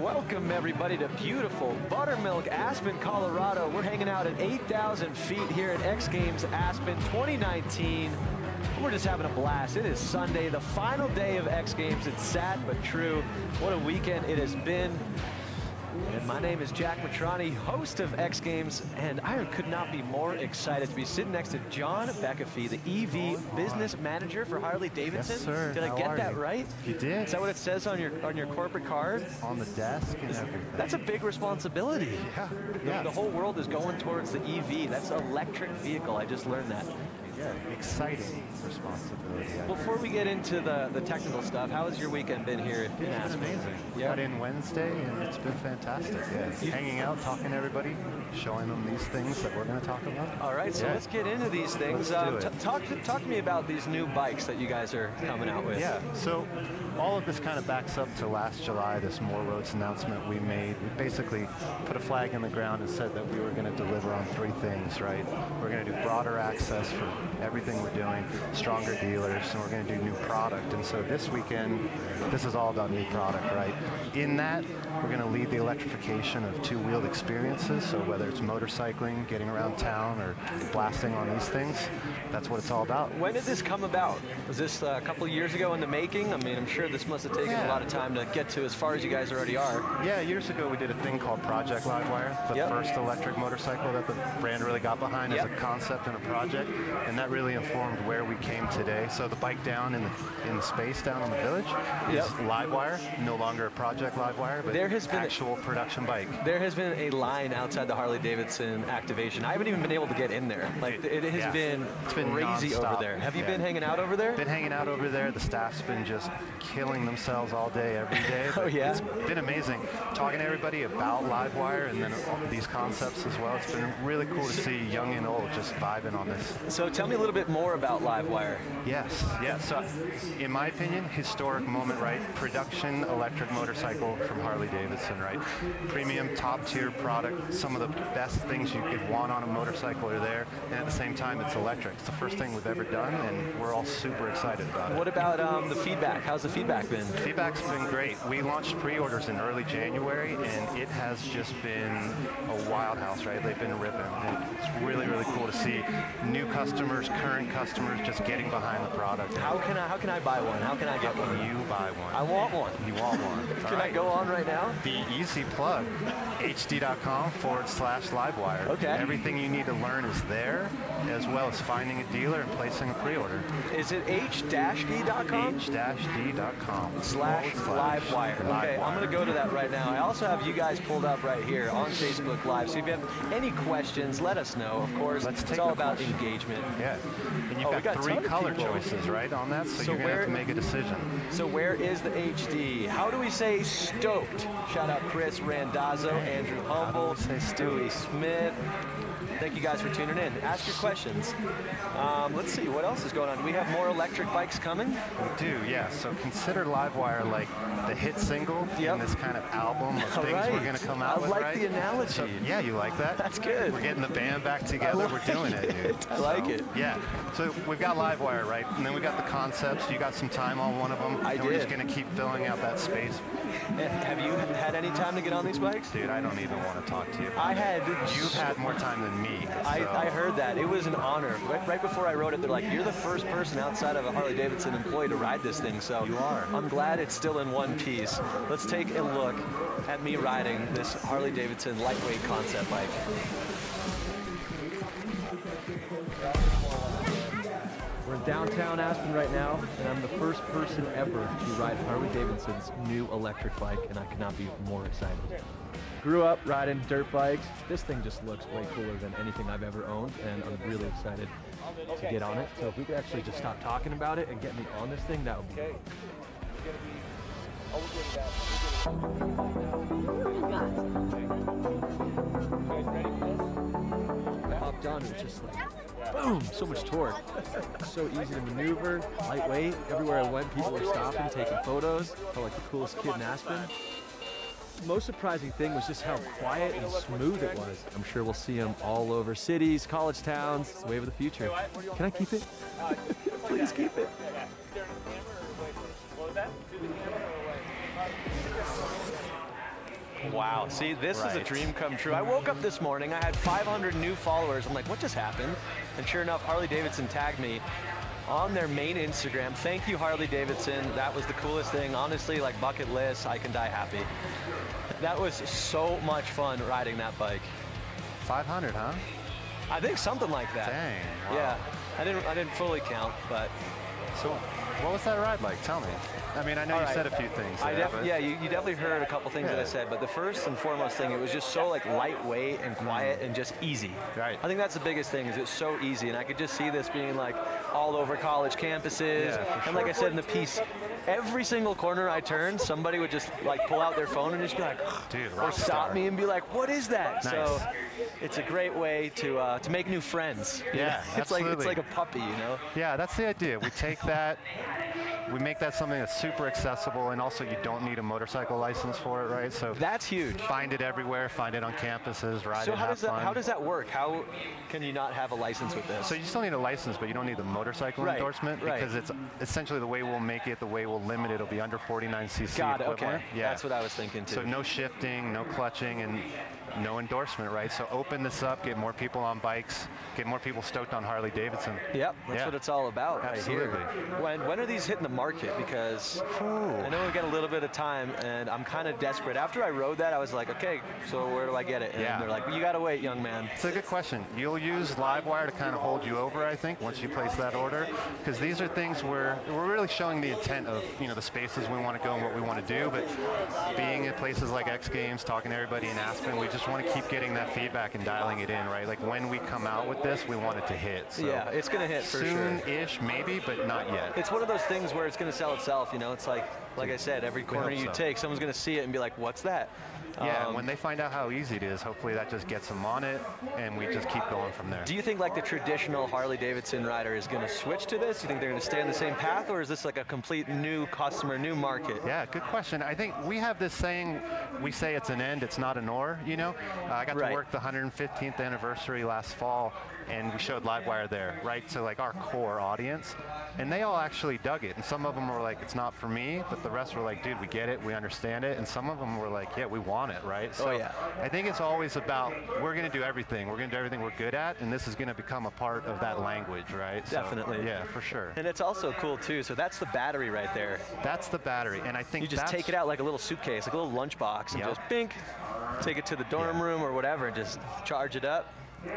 Welcome everybody to beautiful Buttermilk, Aspen, Colorado. We're hanging out at 8,000 feet here at X Games Aspen 2019. We're just having a blast. It is Sunday, the final day of X Games. It's sad but true. What a weekend it has been. And my name is Jack Matrani, host of X Games, and I could not be more excited to be sitting next to John Beckafee, the EV business manager for Harley-Davidson. Yes, sir. Did I get that right? You did. Is that what it says on your corporate card? On the desk and everything. That's a big responsibility. Yeah. The whole world is going towards the EV. That's an electric vehicle. I just learned that. Yeah, exciting responsibility. Before we get into the technical stuff, how has your weekend been here in Aspen? It's amazing. We Yeah. got in Wednesday and it's been fantastic. Yeah. Hanging out, talking to everybody, showing them these things that we're going to talk about. All right, so let's get into these things. Let's do it. Talk to me about these new bikes that you guys are coming out with. Yeah, so all of this kind of backs up to last July, this More Roads announcement we made. We basically put a flag in the ground and said that we were going to deliver on three things, right? We're going to do broader access for everything we're doing, stronger dealers, and we're going to do new product. And so this weekend, this is all about new product, right? In that, we're going to lead the electrification of two-wheeled experiences. So whether it's motorcycling, getting around town, or blasting on these things, that's what it's all about. When did this come about? Was this a couple of years ago in the making? I mean, I'm sure this must have taken a lot of time to get to as far as you guys already are. Yeah, years ago we did a thing called Project Livewire, the first electric motorcycle that the brand really got behind as a concept and a project, and that really informed where we came today. So the bike down in the space down in the village is Livewire, no longer a Project Livewire, but an actual production bike. There has been a line outside the Harley-Davidson activation. I haven't even been able to get in there. Like, it has been crazy over there. Have you been hanging out over there? Been hanging out over there. The staff's been just killing themselves all day, every day. Oh, yeah? It's been amazing. Talking to everybody about Livewire and then these concepts as well. It's been really cool to see young and old just vibing on this. So tell me a little bit more about Livewire. Yes. So in my opinion, historic moment, right? Production electric motorcycle from Harley-Davidson, right? Premium, top-tier product. Some of the best things you could want on a motorcycle are there, and at the same time, it's electric. It's the first thing we've ever done, and we're all super excited about it. What about the feedback? How's the feedback been? The feedback's been great. We launched pre-orders in early January, and it has just been a wild house, right? They've been ripping. And it's really, really cool to see new customers, current customers just getting behind the product. How can I buy one? How can I get one? You buy one. I want one. You want one. Can I go on right now? The easy plug, hd.com/Livewire. Okay. Everything you need to learn is there, as well as finding a dealer and placing a pre-order. Is it h-d.com? h-d.com/Livewire. Okay, I'm going to go to that right now. I also have you guys pulled up right here on Facebook Live. So if you have any questions, let us know. Of course, it's all about engagement. Yeah. And you've got three color choices, right, on that, so you're going to have to make a decision. So where is the HD? How do we say stoked? Shout out Chris Randazzo, Andrew Humble, Stewie Smith. Thank you guys for tuning in. Ask your questions. Let's see, what else is going on? Do we have more electric bikes coming? We do, yeah. So consider Livewire like the hit single in this kind of album of things we're going to come out with, I like the analogy. So, yeah, you like that? That's good. We're getting the band back together. We're doing it, dude. I like it. Yeah. So we've got Livewire, right? And then we got the concepts. You got some time on one of them. We're just going to keep filling out that space. Have you had any time to get on these bikes? Dude, I don't even want to talk to you. You've had more time than me. I heard that. It was an honor. Right before I wrote it, they're like, you're the first person outside of a Harley-Davidson employee to ride this thing. So you are. I'm glad it's still in one piece. Let's take a look at me riding this Harley-Davidson lightweight concept bike. We're in downtown Aspen right now, and I'm the first person ever to ride Harley-Davidson's new electric bike, and I could not be more excited. Grew up riding dirt bikes. This thing just looks way cooler than anything I've ever owned, and I'm really excited to get on it. So if we could actually just stop talking about it and get me on this thing, that would be great. I hopped on, it was just like, boom, so much torque. So easy to maneuver, lightweight. Everywhere I went, people were stopping, taking photos. Felt like the coolest kid in Aspen. The most surprising thing was just how quiet and smooth it was. I'm sure we'll see them all over cities, college towns. It's the wave of the future. Can I keep it? Please keep it. Wow, see, this is a dream come true. I woke up this morning, I had 500 new followers. I'm like, what just happened? And sure enough, Harley-Davidson tagged me on their main Instagram. Thank you, Harley-Davidson. That was the coolest thing. Honestly, like bucket list, I can die happy. That was so much fun riding that bike. 500, huh? I think something like that. Dang. Wow. Yeah, I didn't fully count, but. So what was that ride like? Tell me. I mean, I know you said a few things. Yeah, you definitely heard a couple things that I said, but the first and foremost thing, it was just so like lightweight and quiet and just easy. Right. I think that's the biggest thing, is it's so easy, and I could just see this being like all over college campuses. And like I said in the piece, every single corner I turned, somebody would just like pull out their phone and just be like, dude, or stop me and be like, what is that? Nice. So it's a great way to make new friends. Yeah, it's like a puppy, you know? Yeah, that's the idea. We take that, we make that something that's super accessible, and also you don't need a motorcycle license for it, right? So that's huge. Find it everywhere, find it on campuses, ride it, have fun. How does that work? How can you not have a license with this? So you still need a license, but you don't need the motorcycle endorsement, because it's essentially the way we'll make it, the way we'll limit it, it'll be under 49cc Got it, equivalent. okay. Yeah. That's what I was thinking too. So no shifting, no clutching, and no endorsement, right? So open this up, get more people on bikes, get more people stoked on Harley-Davidson. Yep, that's what it's all about. Absolutely. Right here. When are these hitting the market? Because I know we've got a little bit of time, and I'm kind of desperate. After I rode that, I was like, okay, so where do I get it? And they're like, well, you got to wait, young man. It's a good question. You'll use Livewire to kind of hold you over, I think, once you place that order, because these are things where we're really showing the intent of, you know, the spaces we want to go and what we want to do, but being at places like X Games, talking to everybody in Aspen, we just want to keep getting that feedback and dialing it in, right? Like when we come out with this, we want it to hit. So yeah, it's going to hit for sure. Soon-ish, maybe, but not yet. It's one of those things where it's going to sell itself, you know? It's like I said, every corner you take, someone's going to see it and be like, what's that? Yeah, when they find out how easy it is, hopefully that just gets them on it, and we just keep going from there. Do you think like the traditional Harley-Davidson rider is going to switch to this? Do you think they're going to stay on the same path, or is this like a complete new customer, new market? Yeah, good question. I think we have this saying, we say it's an end, it's not an or, you know? I got to work the 115th anniversary last fall, and we showed Livewire there, right? To like our core audience, and they all actually dug it. And some of them were like, it's not for me, but the rest were like, dude, we get it, we understand it. And some of them were like, yeah, we want it, right? So I think it's always about, we're going to do everything. We're going to do everything we're good at, and this is going to become a part of that language, right? Definitely. So, yeah, for sure. And it's also cool too. So that's the battery right there. That's the battery, and I think you just take it out like a little suitcase, like a little lunchbox, and just bink, take it to the dorm room or whatever, and just charge it up.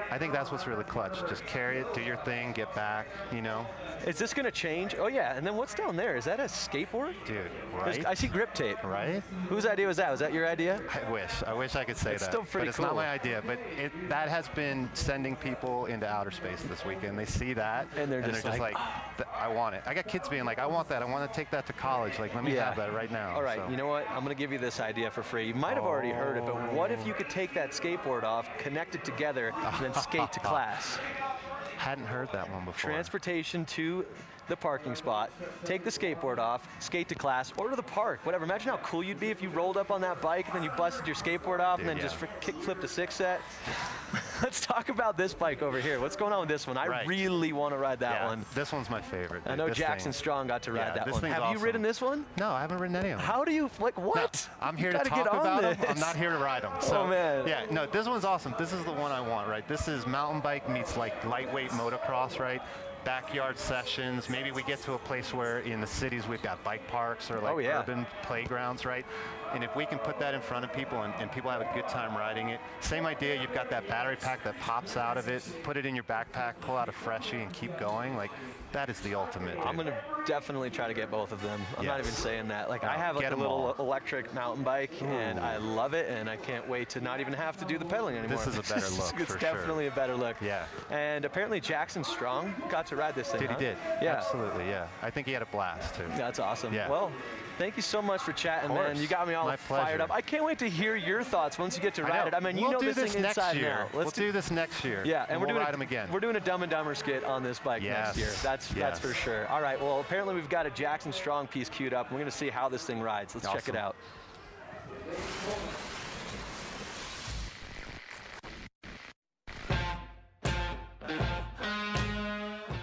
I think that's what's really clutch. Just carry it, do your thing, get back, you know. Is this going to change? Oh, yeah. And then what's down there? Is that a skateboard? Dude, right? I see grip tape. Right? Whose idea was that? Was that your idea? I wish I could say that. It's still pretty but it's cool. not my idea. But that has been sending people into outer space this weekend. They see that, and they're just like I want it. I got kids being like, I want that. I want to take that to college. Like, let me have that right now. All right, you know what? I'm going to give you this idea for free. You might have already heard it, but what if you could take that skateboard off, connect it together, and then skate to class? Hadn't heard that one before. Transportation to the parking spot, take the skateboard off, skate to class, or to the park, whatever. Imagine how cool you'd be if you rolled up on that bike and then you busted your skateboard off and then just kick flipped a six set. Let's talk about this bike over here. What's going on with this one? I really want to ride that one. This one's my favorite. I know Jackson Strong got to ride that one. Have you ridden this one? No, I haven't ridden any of them. How do you, like, what? No, I'm here to talk about them. I'm not here to ride them. So, yeah, no, this one's awesome. This is the one I want, right? This is mountain bike meets like lightweight motocross, right? Backyard sessions. Maybe we get to a place where in the cities we've got bike parks or like urban playgrounds, right? And if we can put that in front of people and people have a good time riding it, same idea, you've got that battery pack that pops out of it, put it in your backpack, pull out a freshie and keep going. Like, that is the ultimate, dude. I'm going to definitely try to get both of them. I'm not even saying that. Like, I have like a little electric mountain bike, and I love it, and I can't wait to not even have to do the pedaling anymore. This is a better look, It's definitely a better look. Yeah. And apparently Jackson Strong got to ride this thing, He did. Yeah. Absolutely, yeah. I think he had a blast, too. That's awesome. Yeah. Well, thank you so much for chatting, man. You got me all fired up. I can't wait to hear your thoughts once you get to ride it. I mean, you know this thing inside now. We'll do this next year. Yeah, and we'll ride them again. We're doing a Dumb and Dumber skit on this bike next year. That's for sure. All right, well, apparently we've got a Jackson Strong piece queued up. We're going to see how this thing rides. Let's check it out.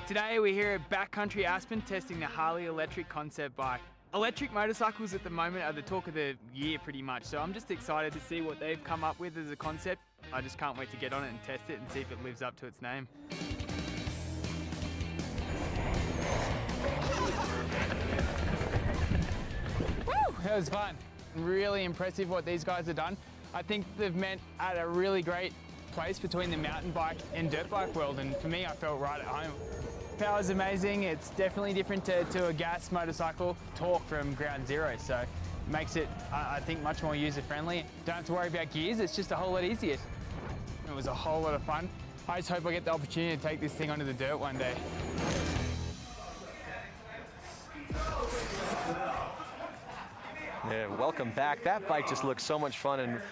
Today we're here at Backcountry Aspen testing the Harley electric concept bike. Electric motorcycles at the moment are the talk of the year pretty much, so I'm just excited to see what they've come up with as a concept. I just can't wait to get on it and test it and see if it lives up to its name. Woo! That was fun. Really impressive what these guys have done. I think they've met at a really great place between the mountain bike and dirt bike world, and for me I felt right at home. Power's amazing. It's definitely different to a gas motorcycle. Torque from ground zero, so makes it, I think, much more user-friendly. Don't have to worry about gears, it's just a whole lot easier. It was a whole lot of fun. I just hope I get the opportunity to take this thing onto the dirt one day. Yeah, welcome back. That bike just looks so much fun, and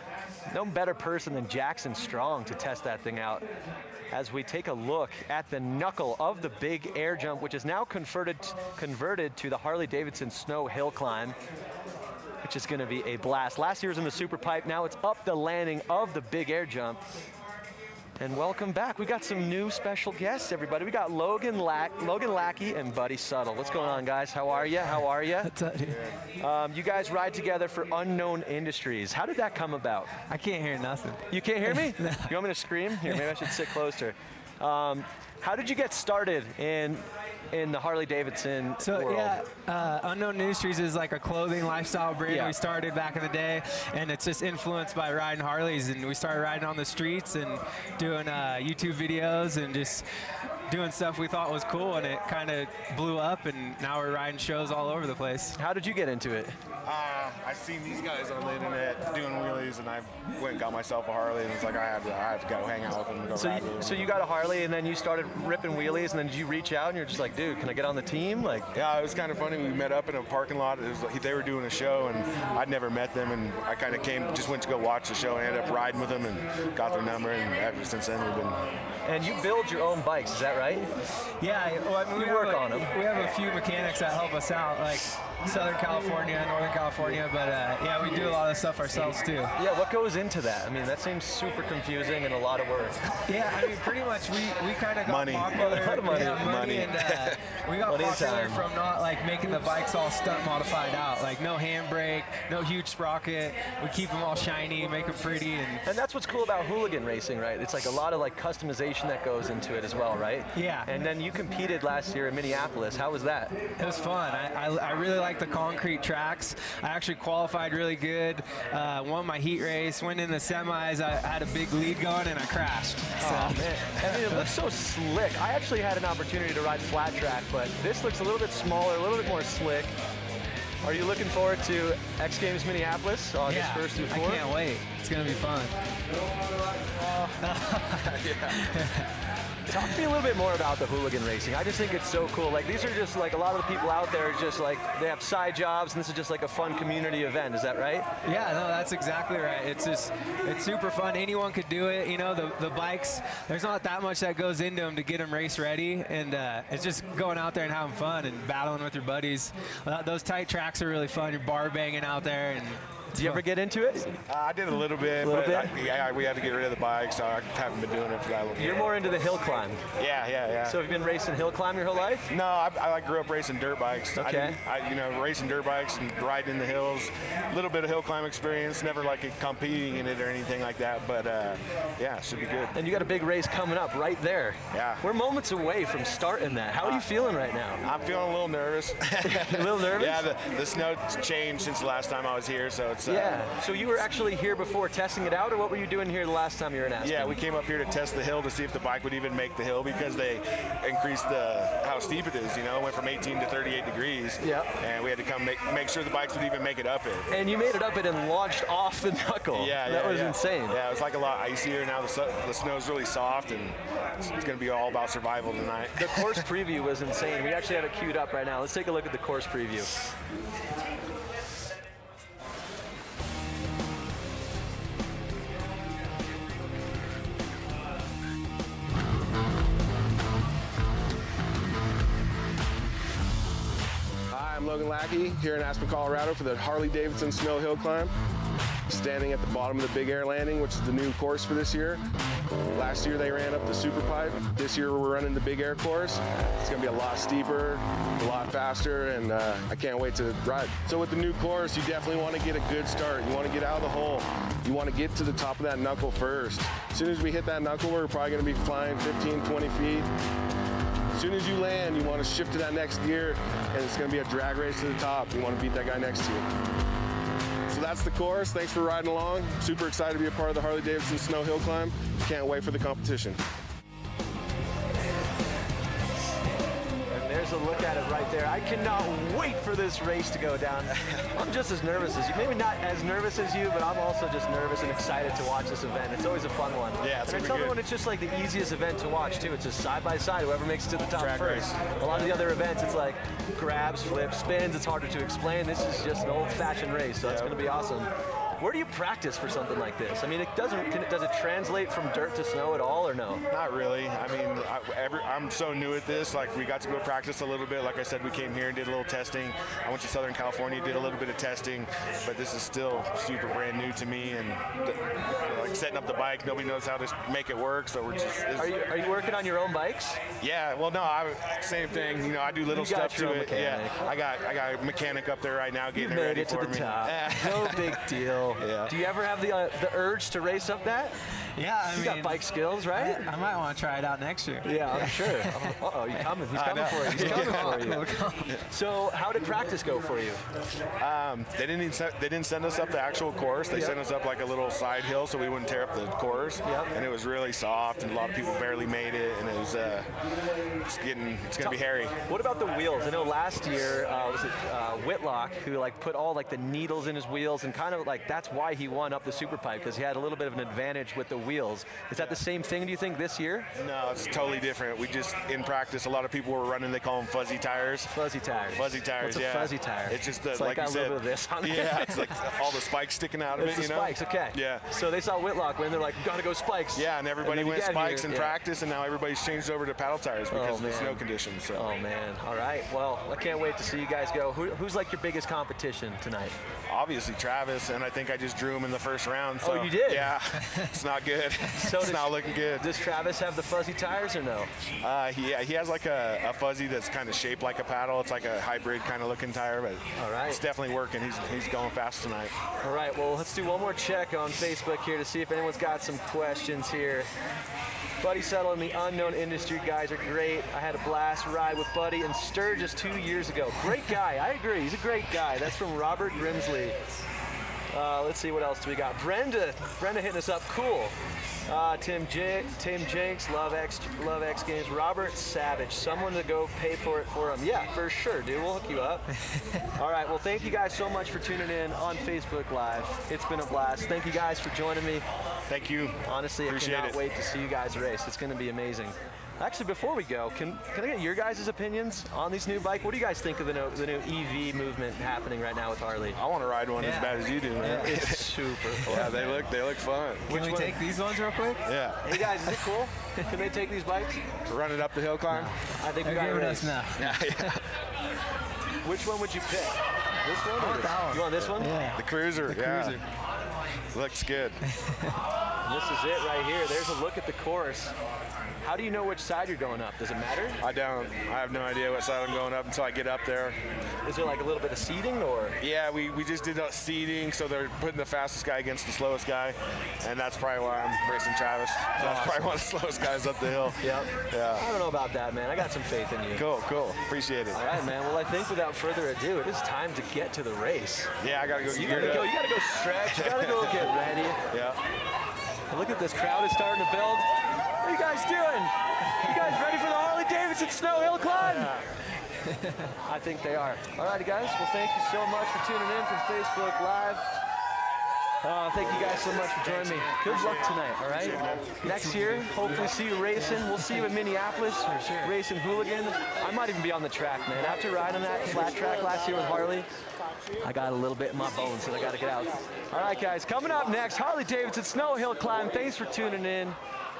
no better person than Jackson Strong to test that thing out. As we take a look at the knuckle of the big air jump, which is now converted to the Harley-Davidson snow hill climb, which is going to be a blast. Last year was in the super pipe, now it's up the landing of the big air jump. And welcome back. We got some new special guests, everybody. We got Logan Lackey and Buddy Suttle. What's going on, guys? How are you? How are you? What's up, dude? You guys ride together for Unknown Industries. How did that come about? I can't hear nothing. You can't hear me? No. You want me to scream? Here, maybe I should sit closer. How did you get started in the Harley-Davidson world? Yeah, Unknown Industries is like a clothing lifestyle brand we started back in the day, and it's just influenced by riding Harleys, and we started riding on the streets and doing YouTube videos and just doing stuff we thought was cool, and it kind of blew up, and now we're riding shows all over the place. How did you get into it? I seen these guys on the internet doing wheelies, and I went and got myself a Harley, and it's like I had to go hang out with them and go ride with them. So you got a Harley, and then you started ripping wheelies, and then did you reach out and you're just like, dude, can I get on the team? Like, yeah, it was kind of funny. We met up in a parking lot. It was like they were doing a show, and I'd never met them, and I kind of just went to go watch the show, and ended up riding with them, and got their number, and ever since then we've been. And you build your own bikes, is that right? Yeah, well, I mean, we work on them. We have a few mechanics that help us out, like Southern California, Northern California, but yeah, we do a lot of stuff ourselves too. Yeah, what goes into that? I mean, that seems super confusing and a lot of work. Yeah, I mean, pretty much we kind of got popular. A lot of money. Yeah, money. And we got popular from not like making the bikes all stunt modified out, like no handbrake, no huge sprocket. We keep them all shiny, make them pretty. And that's what's cool about hooligan racing, right? It's like a lot of like customization that goes into it as well, right? Yeah. And then you competed last year in Minneapolis. How was that? It was fun. I really like the concrete tracks. I actually qualified really good, won my heat race, went in the semis. I had a big lead going and I crashed. Oh, man. I mean, it looks so slick. I actually had an opportunity to ride flat track, but this looks a little bit smaller, a little bit more slick. Are you looking forward to X Games Minneapolis August 1st through 4th? I can't wait. It's going to be fun. Talk to me a little bit more about the hooligan racing. I just think it's so cool. Like, these are just like a lot of the people out there just like they have side jobs, and this is just like a fun community event. Is that right? Yeah, no, that's exactly right. It's super fun. Anyone could do it. You know, the bikes, there's not that much that goes into them to get them race ready, and it's just going out there and having fun and battling with your buddies. Those tight tracks are really fun. You're bar banging out there. And did you ever get into it? I did a little bit, yeah, we had to get rid of the bike, so I haven't been doing it for that long. You're more into the hill climb. Yeah. So have you been racing hill climb your whole life? No, I grew up racing dirt bikes. Okay. Racing dirt bikes and riding in the hills. A little bit of hill climb experience, never like competing in it or anything like that, but yeah, it should be good. And you got a big race coming up right there. Yeah. We're moments away from starting that. How are you feeling right now? I'm feeling a little nervous. A little nervous? Yeah, the snow changed since the last time I was here, so it's Yeah. So you were actually here before testing it out, or what were you doing here the last time you were in Aspen? Yeah, we came up here to test the hill to see if the bike would even make the hill, because they increased how steep it is. You know, it went from 18 to 38 degrees. Yeah. And we had to come make sure the bikes would even make it up it. And you made it up it and launched off the knuckle. Yeah, that was insane. Yeah, it was like a lot icier. Now the snow's really soft, and it's going to be all about survival tonight. The course preview was insane. We actually have it queued up right now. Let's take a look at the course preview. Hi, I'm Logan Lackey here in Aspen, Colorado for the Harley-Davidson Snow Hill Climb. Standing at the bottom of the Big Air Landing, which is the new course for this year. Last year they ran up the Super Pipe. This year we're running the Big Air course. It's gonna be a lot steeper, a lot faster, and I can't wait to ride. So with the new course, you definitely wanna get a good start. You wanna get out of the hole. You wanna get to the top of that knuckle first. As soon as we hit that knuckle, we're probably gonna be flying 15, 20 feet. As soon as you land, you wanna shift to that next gear, and it's gonna be a drag race to the top. You wanna beat that guy next to you. So that's the course. Thanks for riding along. Super excited to be a part of the Harley-Davidson Snow Hill Climb. Can't wait for the competition. And there's a look at it right there. I cannot wait for this race to go down. I'm just as nervous as you. Maybe not as nervous as you, but I'm also just nervous and excited to watch this event. It's always a fun one. Yeah, it's and gonna be good. one, it's just like the easiest event to watch too. It's just side by side. Whoever makes it to the top Track first. race. A lot of the other events, it's like grabs, flips, spins. It's harder to explain. This is just an old-fashioned race, so it's going to be awesome. Where do you practice for something like this? I mean, does it translate from dirt to snow at all, or no? Not really. I mean, I'm so new at this. Like, we got to go practice a little bit. Like I said, we came here and did a little testing. I went to Southern California, did a little bit of testing, but this is still super brand new to me. And like setting up the bike, nobody knows how to make it work. So we're just. Are you working on your own bikes? Yeah. Well, no. Same thing. You know, I do little stuff to it. Mechanic. Yeah. I got a mechanic up there right now getting it ready it to for the me. top. No big deal. Yeah. Do you ever have the urge to race up that? Yeah, I You mean, got bike skills, right? I might want to try it out next year. Yeah, I'm sure. Uh-oh, he's coming. He's coming for you. He's coming for you. So how did practice go for you? They didn't send us up the actual course. They sent us up like a little side hill so we wouldn't tear up the course. Yep. And it was really soft, and a lot of people barely made it, and it was it's gonna be hairy. What about the wheels? I know last year was it Whitlock who like put all like the needles in his wheels, and kind of like that's why he won up the Super Pipe, because he had a little bit of an advantage with the wheels. Is that the same thing, do you think, this year? No, it's totally different. We just, in practice, a lot of people were running, they call them fuzzy tires. Fuzzy tires. Fuzzy tires, What's a fuzzy tire? It's just it's like got you a said. little bit of this on it. Yeah, it's like all the spikes sticking out of It's it, the you know? spikes, okay. Yeah. So they saw Whitlock win, they're like, gotta go spikes. Yeah, and everybody then you went get spikes here, in practice, and now everybody's changed over to paddle tires because of the snow conditions. So. Oh man, all right. Well, I can't wait to see you guys go. Who's like your biggest competition tonight? Obviously Travis, and I think I just drew him in the first round. So, Oh, you did? Yeah, it's not good. So it's not looking good. Does Travis have the fuzzy tires or no? He has like a fuzzy that's kind of shaped like a paddle. It's like a hybrid kind of looking tire, but All right. it's definitely working. He's going fast tonight. All right, well, let's do one more check on Facebook here to see if anyone's got some questions here. Buddy Settle and the Unknown Industry guys are great. I had a blast ride with Buddy and Sturgis 2 years ago. Great guy, I agree. He's a great guy. That's from Robert Grimsley. Let's see, what else do we got? Brenda hitting us up. Cool. Tim Jenks, Love X Games. Robert Savage, someone to go pay for it for him. Yeah, for sure, dude. We'll hook you up. All right, well, thank you guys so much for tuning in on Facebook Live. It's been a blast. Thank you guys for joining me. Thank you. Honestly, Appreciate I cannot it. wait to see you guys race. It's going to be amazing. Actually, before we go, can I get your guys' opinions on these new bikes? What do you guys think of the new EV movement happening right now with Harley? I want to ride one as bad as you do, man. It's super fun. Yeah, they look fun. Can we take these ones real quick? Yeah. Hey guys, is it cool? Can they take these bikes? Run it up the hill climb. I think we They're got giving a us race. now. Which one would you pick? This one? Or that one. You want this one? Yeah. The Cruiser. The yeah. Cruiser. Looks good. And this is it right here. There's a look at the course. How do you know which side you're going up? Does it matter? I don't. I have no idea what side I'm going up until I get up there. Is there like a little bit of seating or? Yeah, we just did seating, so they're putting the fastest guy against the slowest guy, and that's probably why I'm racing Travis. That's probably one of the slowest guys up the hill. Yep. Yeah. I don't know about that, man. I got some faith in you. Cool, cool. Appreciate it. All right, man. Well, I think without further ado, it is time to get to the race. Yeah, I gotta go. You gotta go stretch. You gotta go get ready. Yeah. Look at this crowd is starting to build. What are you guys doing? You guys ready for the Harley-Davidson Snow Hill Climb? Yeah. I think they are. All righty, guys. Well, thank you so much for tuning in from Facebook Live. Thank you guys so much for joining me. Good luck tonight, all right? Next year, hopefully see you racing. We'll see you in Minneapolis, racing Hooligan. I might even be on the track, man. After riding that flat track last year with Harley, I got a little bit in my bones that I got to get out. All right, guys, coming up next, Harley-Davidson Snow Hill Climb. Thanks for tuning in.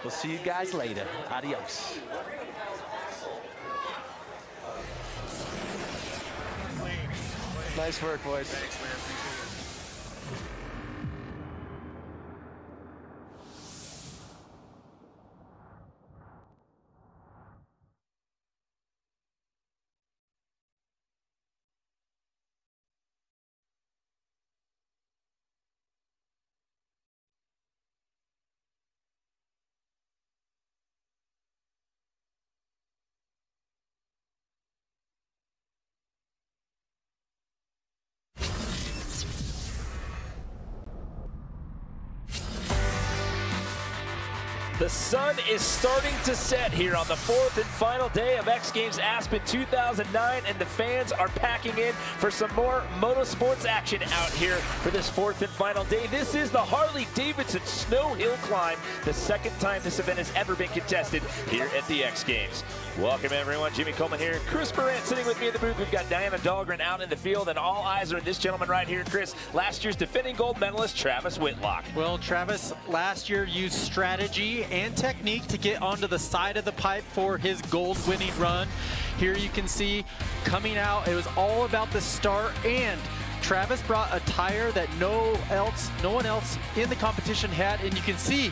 We'll see you guys later. Adios. Nice work, boys. Thanks, man. The sun is starting to set here on the fourth and final day of X Games Aspen 2009, and the fans are packing in for some more motorsports action out here for this fourth and final day. This is the Harley-Davidson Snow Hill Climb, the second time this event has ever been contested here at the X Games. Welcome everyone, Jimmy Coleman here, Chris Barrett sitting with me in the booth. We've got Diana Dahlgren out in the field, and all eyes are on this gentleman right here, Chris, last year's defending gold medalist, Travis Whitlock. Well, Travis last year used strategy and technique to get onto the side of the pipe for his gold-winning run. Here you can see coming out, it was all about the start, and Travis brought a tire that no one else in the competition had, and you can see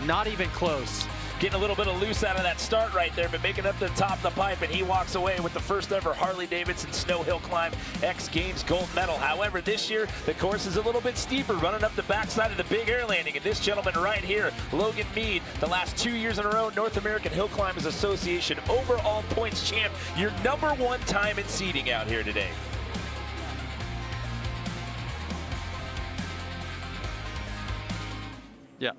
not even close. Getting a little bit of loose out of that start right there, but making up to the top of the pipe, and he walks away with the first ever Harley-Davidson Snow Hill Climb X Games gold medal. However, this year, the course is a little bit steeper, running up the backside of the big air landing. And this gentleman right here, Logan Mead, the last 2 years in a row, North American Hill Climbers Association overall points champ, your #1 time in seeding out here today. Yeah.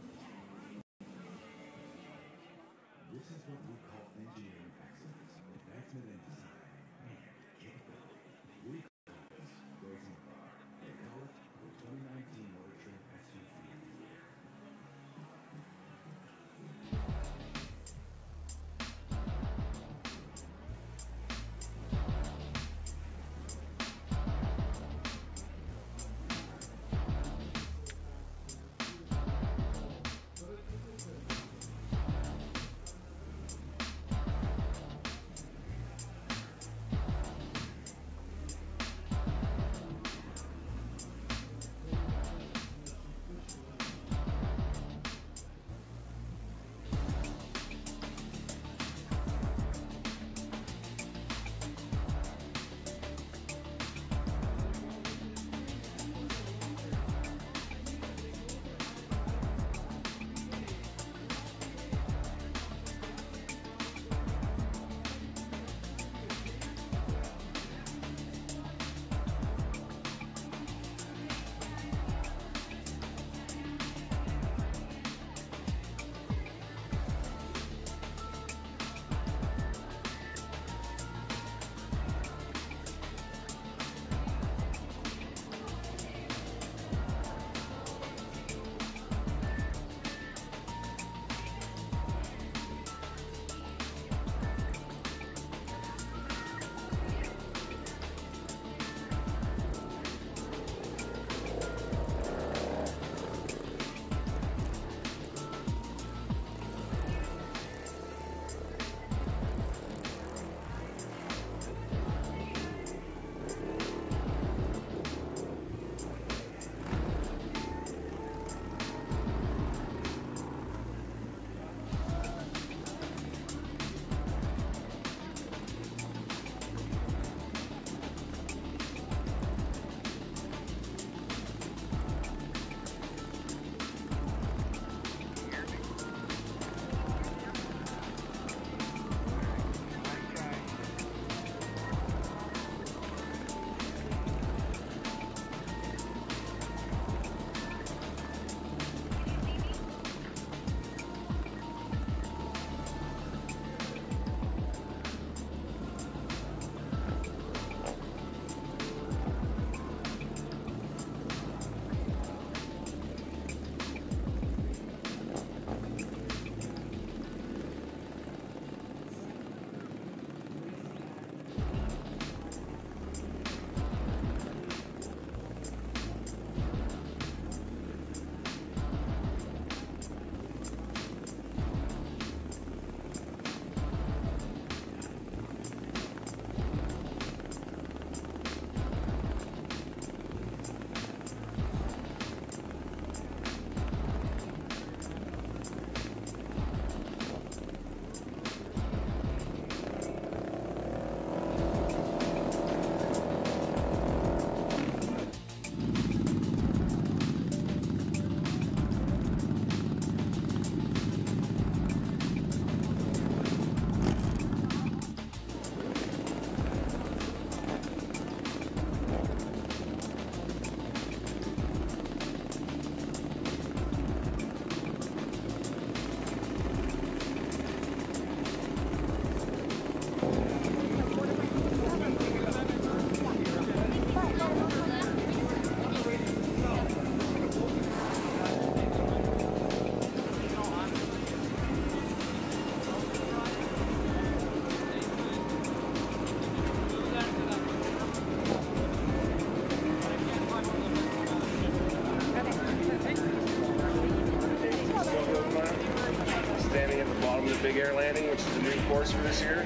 big air landing, which is the new course for this year.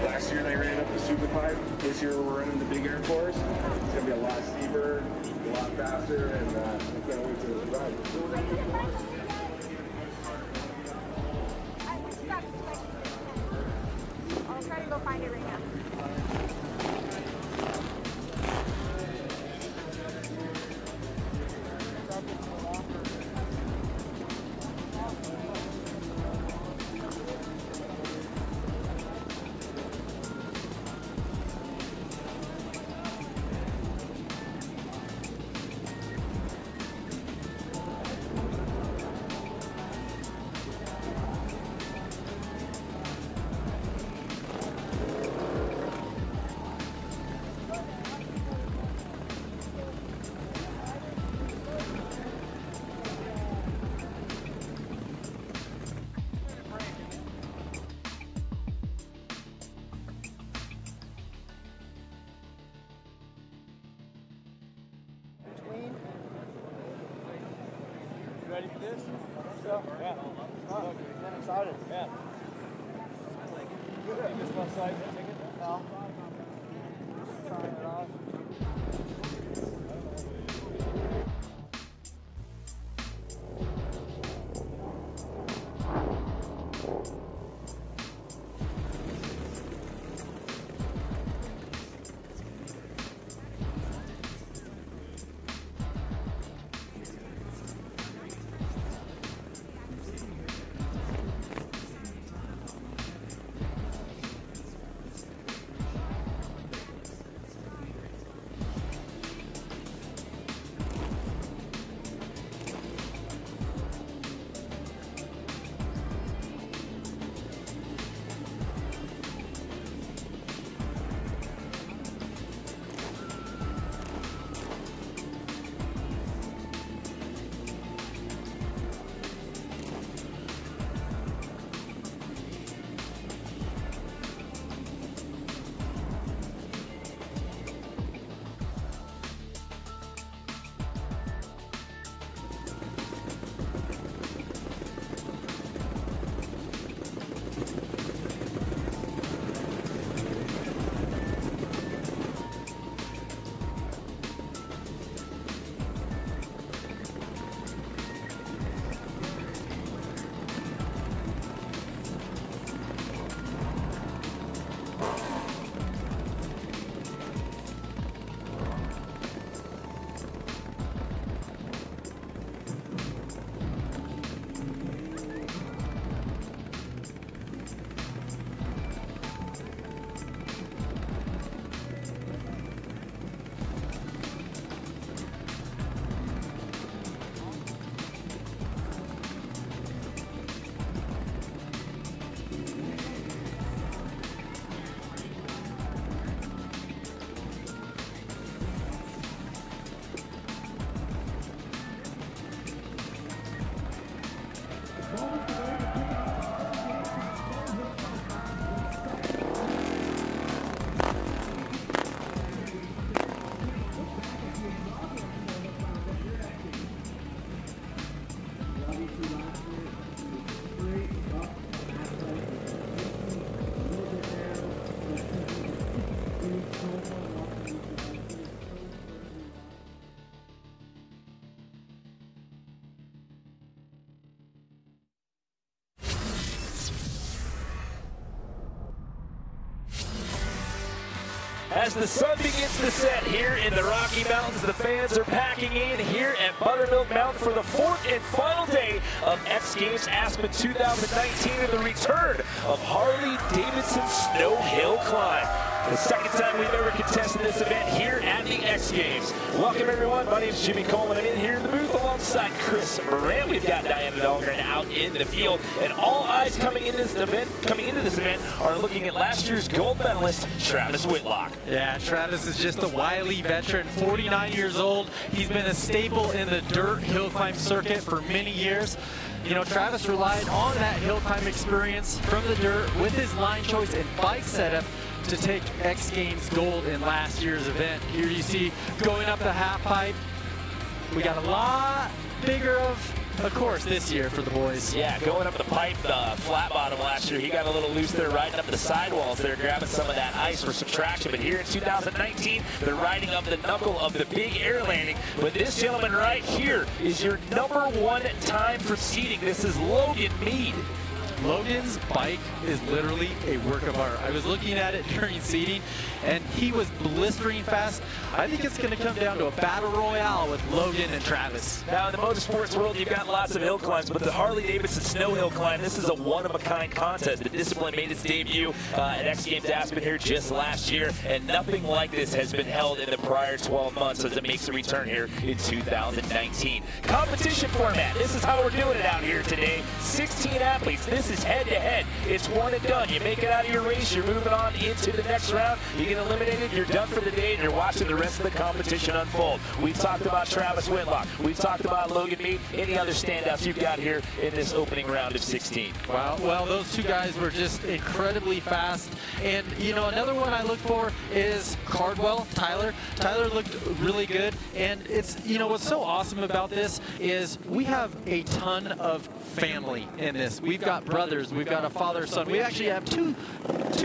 Last year they ran up the super pipe. This year we're running the big air course. It's going to be a lot steeper, a lot faster, and I can't wait to ride. I'll try to go find it right now. Ready for this? So, yeah. I'm excited. Yeah. Good. This left side, take it? No. Trying it off. As the sun begins to set here in the Rocky Mountains, the fans are packing in here at Buttermilk Mountain for the fourth and final day of X Games Aspen 2019 and the return of Harley-Davidson Snow Hill Climb. The second time we've ever contested this event here at the X Games. Welcome everyone, my name is Jimmy Coleman. I'm in here in the booth alongside Chris Moran. We've got Diana Dahlgren out in the field, and all eyes coming into this event are looking at last year's gold medalist, Travis Whitlock. Yeah, Travis is just a wily veteran, 49 years old. He's been a staple in the dirt hill climb circuit for many years. You know, Travis relied on that hill climb experience from the dirt with his line choice and bike setup to take X Games gold in last year's event. Here you see going up the half pipe. We got a lot bigger of of course, this year for the boys. Yeah, going up the pipe, flat bottom last year, he got a little loose there, riding up the sidewalls there, grabbing some of that ice for some traction. But here in 2019, they're riding up the knuckle of the big air landing. But this gentleman right here is your #1 time for seating. This is Logan Mead. Logan's bike is literally a work of art. I was looking at it during seating, and he was blistering fast. I think it's going to come down to a battle royale with Logan and Travis. Now, in the motorsports world, you've got lots of hill climbs, but the Harley-Davidson snow hill climb, this is a one-of-a-kind contest. The discipline made its debut at X Games Aspen here just last year, and nothing like this has been held in the prior 12 months as it makes a return here in 2019. Competition format, this is how we're doing it out here today. 16 athletes. This is head-to-head. It's one and done. You make it out of your race, you're moving on into the next round. You get eliminated, you're done for the day, and you're watching the rest of the competition unfold. We've talked about Travis Whitlock. We've talked about Logan Mead. Any other standouts you've got here in this opening round of 16? Wow, well, those two guys were just incredibly fast. And, you know, another one I look for is Cardwell, Tyler. Tyler looked really good. And it's, you know, what's so awesome about this is we have a ton of family in this. We've got brothers. We've got a father, son. We actually have two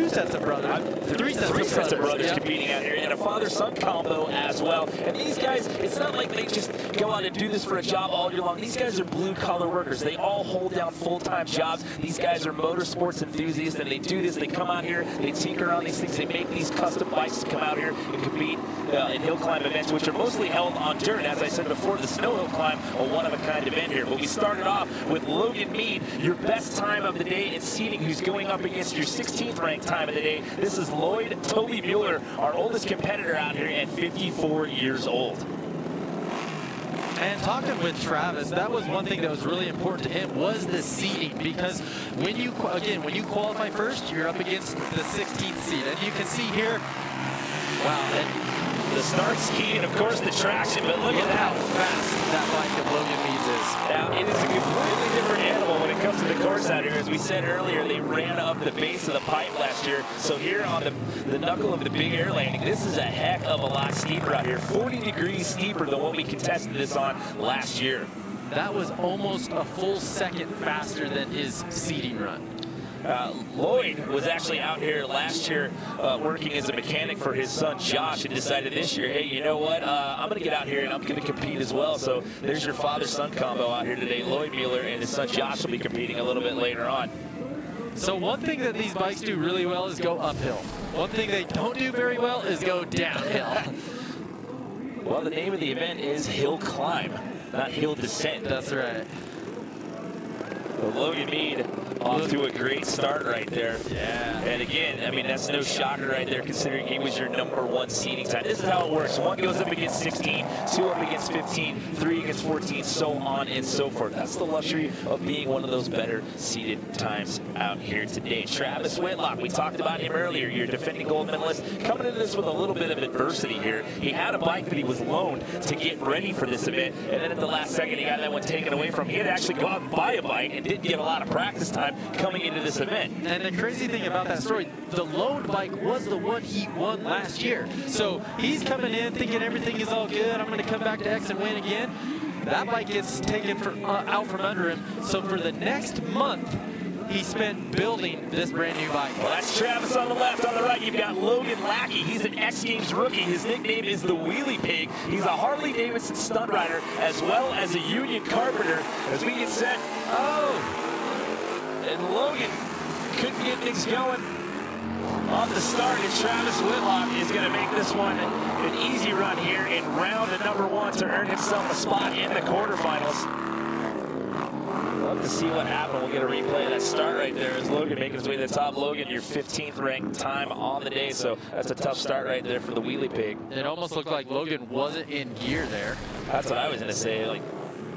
sets of brothers. Three sets of brothers competing out here, and a father-son combo as well. And these guys, it's not like they just go out and do this for a job all year long. These guys are blue-collar workers. They all hold down full-time jobs. These guys are motorsports enthusiasts, and they do this. They come out here, they tinker on these things. They make these custom bikes to come out here and compete in hill climb events, which are mostly held on dirt. As I said before, the snow hill climb, a one-of-a-kind event here. But we started off with Logan Mead, your best time of the day in seating, who's going up against your 16th ranked time of the day. This is Lloyd Toby Mueller, our oldest competitor out here at 54 years old. And talking with Travis, that was one thing that was really important to him, was the seeding, because when you qualify first, you're up against the 16th seed. And you can see here, wow, the start ski and of course the traction, but look at how fast that bike of Logan Meads is. Now, it is a completely different animal when it comes to the course out here. As we said earlier, they ran up the base of the pipe last year. So here on the knuckle of the big air landing, this is a heck of a lot steeper out here. 40 degrees steeper than what we contested this on last year. That was almost a full second faster than his seeding run. Lloyd was actually out here last year working as a mechanic for his son Josh, and decided this year, hey, you know what, I'm going to get out here and I'm going to compete as well. So there's your father-son combo out here today. Lloyd Mueller and his son Josh will be competing a little bit later on. So one thing that these bikes do really well is go uphill. One thing they don't do very well is go downhill. Well, the name of the event is Hill Climb, not Hill Descent. That's right. Well, Logan Mead off to a great start right there. Yeah. And again, I mean, that's no shocker right there, considering he was your #1 seeding time. This is how it works. One goes up against 16, two up against 15, three against 14, so on and so forth. That's the luxury of being one of those better seeded times out here today. Travis Whitlock, we talked about him earlier, your defending gold medalist, coming into this with a little bit of adversity here. He had a bike that he was loaned to get ready for this event, and then at the last second, he got that one taken away from him. He had to actually go out and buy a bike and didn't get a lot of practice time coming into this event. And the crazy thing about that story, the loaned bike was the one he won last year. So he's coming in thinking everything is all good. I'm going to come back to X and win again. That bike gets taken out from under him. So for the next month, he spent building this brand new bike. Well, that's Travis on the left. On the right, you've got Logan Lackey. He's an X Games rookie. His nickname is the Wheelie Pig. He's a Harley-Davidson stunt rider as well as a union carpenter. As we get set, and Logan couldn't get things going on the start, and Travis Whitlock is going to make this one an easy run here in round #1 to earn himself a spot in the quarterfinals. Love to see what happened. We'll get a replay of that start right there as Logan making his way to the top. Logan, your 15th ranked time on the day, so that's a tough start right there for the Wheelie Pig. It almost looked like Logan wasn't in gear there. That's what I was going to say. Like,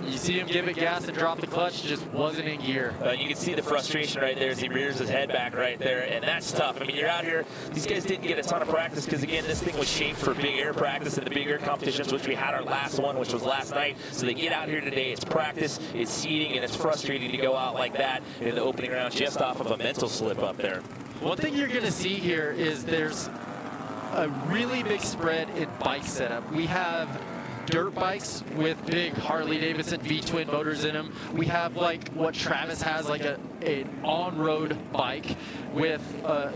you see him give it gas and drop the clutch, just wasn't in gear. You can see the frustration right there as he rears his head back right there, and that's tough. I mean, you're out here, these guys didn't get a ton of practice because, again, this thing was shaped for big air practice and the big air competitions, which we had our last one, which was last night. So they get out here today, it's practice, it's seeding, and it's frustrating to go out like that in the opening round just off of a mental slip up there. One thing you're going to see here is there's a really big spread in bike setup. We have dirt bikes with big Harley-Davidson V-twin motors in them. We have like what Travis has, like an on-road bike with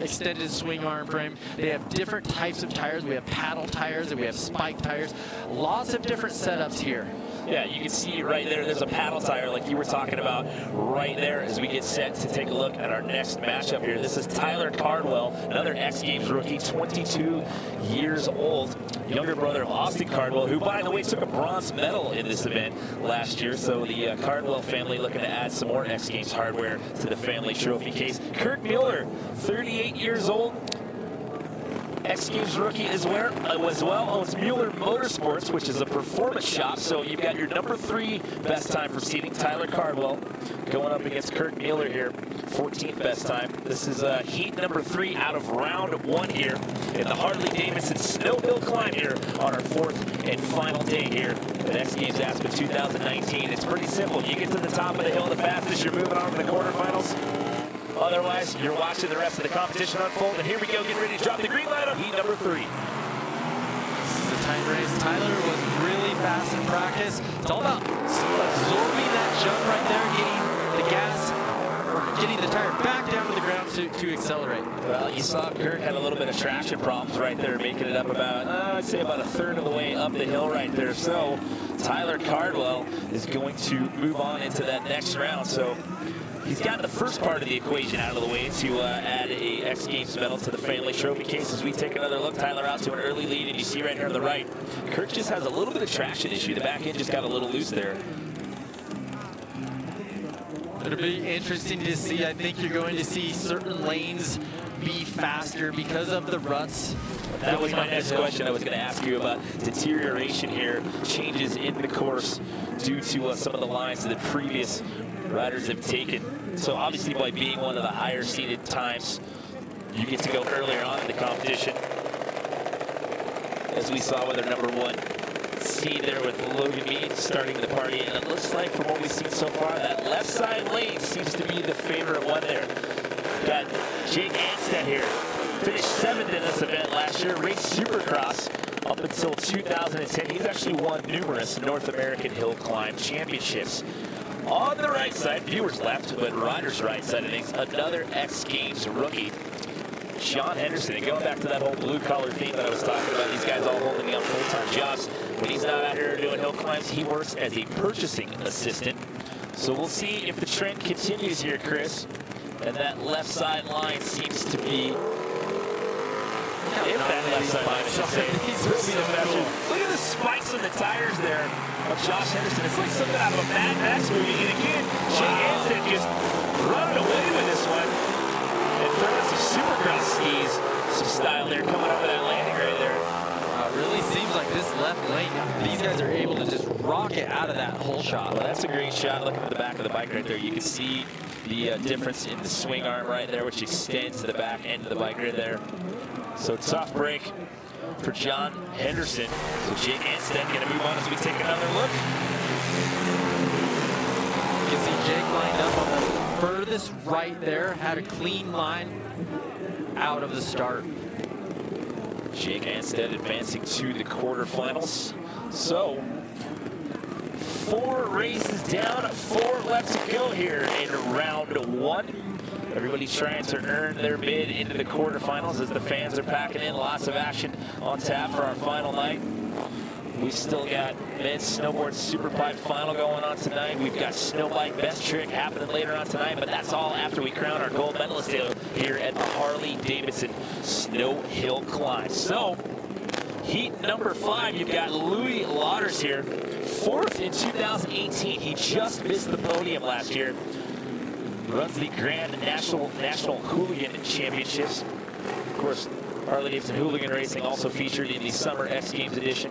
extended swing arm frame. They have different types of tires. We have paddle tires and we have spike tires. Lots of different setups here. Yeah, you can see right there, there's a paddle tire like you were talking about right there as we get set to take a look at our next matchup here. This is Tyler Cardwell, another X Games rookie, 22 years old, younger brother of Austin Cardwell, who, by the way, took a bronze medal in this event last year. So the Cardwell family looking to add some more X Games hardware to the family trophy case. Kurt Mueller, 38 years old, X Games rookie as well, owns Mueller Motorsports, which is a performance shop. So you've got your number 3 best time for seating, Tyler Cardwell, going up against Kurt Mueller here, 14th best time. This is heat number 3 out of round 1 here in the Harley-Davidson Snow Hill Climb here on our 4th and final day here at X Games Aspen 2019. It's pretty simple. You get to the top of the hill the fastest, you're moving on to the quarterfinals. Otherwise, you're watching the rest of the competition unfold. And here we go, getting ready to drop the green light on heat number 3. This is a tight race. Tyler was really fast in practice. It's all about absorbing that jump right there, getting the gas, or getting the tire back down to the ground to accelerate. Well, you saw Kurt had a little bit of traction problems right there, making it up about, I'd say about a third of the way up the hill right there. So Tyler Cardwell is going to move on into that next round. So he's got the first part of the equation out of the way to add a X Games medal to the family trophy case. As we take another look, Tyler out to an early lead, and you see right here on the right, Kurt just has a little bit of traction issue. The back end just got a little loose there. It'll be interesting to see. I think you're going to see certain lanes be faster because of the ruts. That was my next question. I was going to ask you about deterioration here, changes in the course due to some of the lines that the previous riders have taken. So obviously by being one of the higher seeded times, you get to go earlier on in the competition. As we saw with our number 1 seed there with Logan Mead starting the party. And it looks like from what we've seen so far, that left side lane seems to be the favorite one there. Got Jake Anstead here. Finished 7th in this event last year, raced Supercross up until 2010. He's actually won numerous North American Hill Climb championships. On the right side, viewers left, but riders right side of things, another X Games rookie, Sean Henderson. And going back to that whole blue-collar theme that I was talking about, these guys all holding down full-time jobs. When he's not out here doing hill climbs, he works as a purchasing assistant. So we'll see if the trend continues here, Chris. And that left side line seems to be, if that left side line, I should say, will be the best. Look at the spikes on the tires there of Josh Henderson. It's like something out of a Mad Max movie. And again, Jake Anstead just running away with this one. And throwing some Supercross skis, some style there, coming over that landing right there. It really seems like this left lane, these guys are able to just rock it out of that hole shot. Well, that's a great shot. Looking at the back of the bike right there, you can see the difference in the swing arm right there, which extends to the back end of the bike right there. So tough break for John Henderson. So Jake Anstead going to move on as we take another look. You can see Jake lined up on the furthest right there, had a clean line out of the start. Jake Anstead advancing to the quarterfinals. So 4 races down, 4 left to go here in round 1. Everybody trying to earn their bid into the quarterfinals as the fans are packing in. Lots of action on tap for our final night. We've still got men's snowboard superpipe final going on tonight. We've got snowbike best trick happening later on tonight, but that's all after we crown our gold medalist here at the Harley-Davidson Snow Hill Climb. So, heat number 5, you've got Louis Lauders here. 4th in 2018. He just missed the podium last year. Runs the Grand National Hooligan Championships. Of course, Harley-Davidson Hooligan Racing also featured in the Summer X Games edition.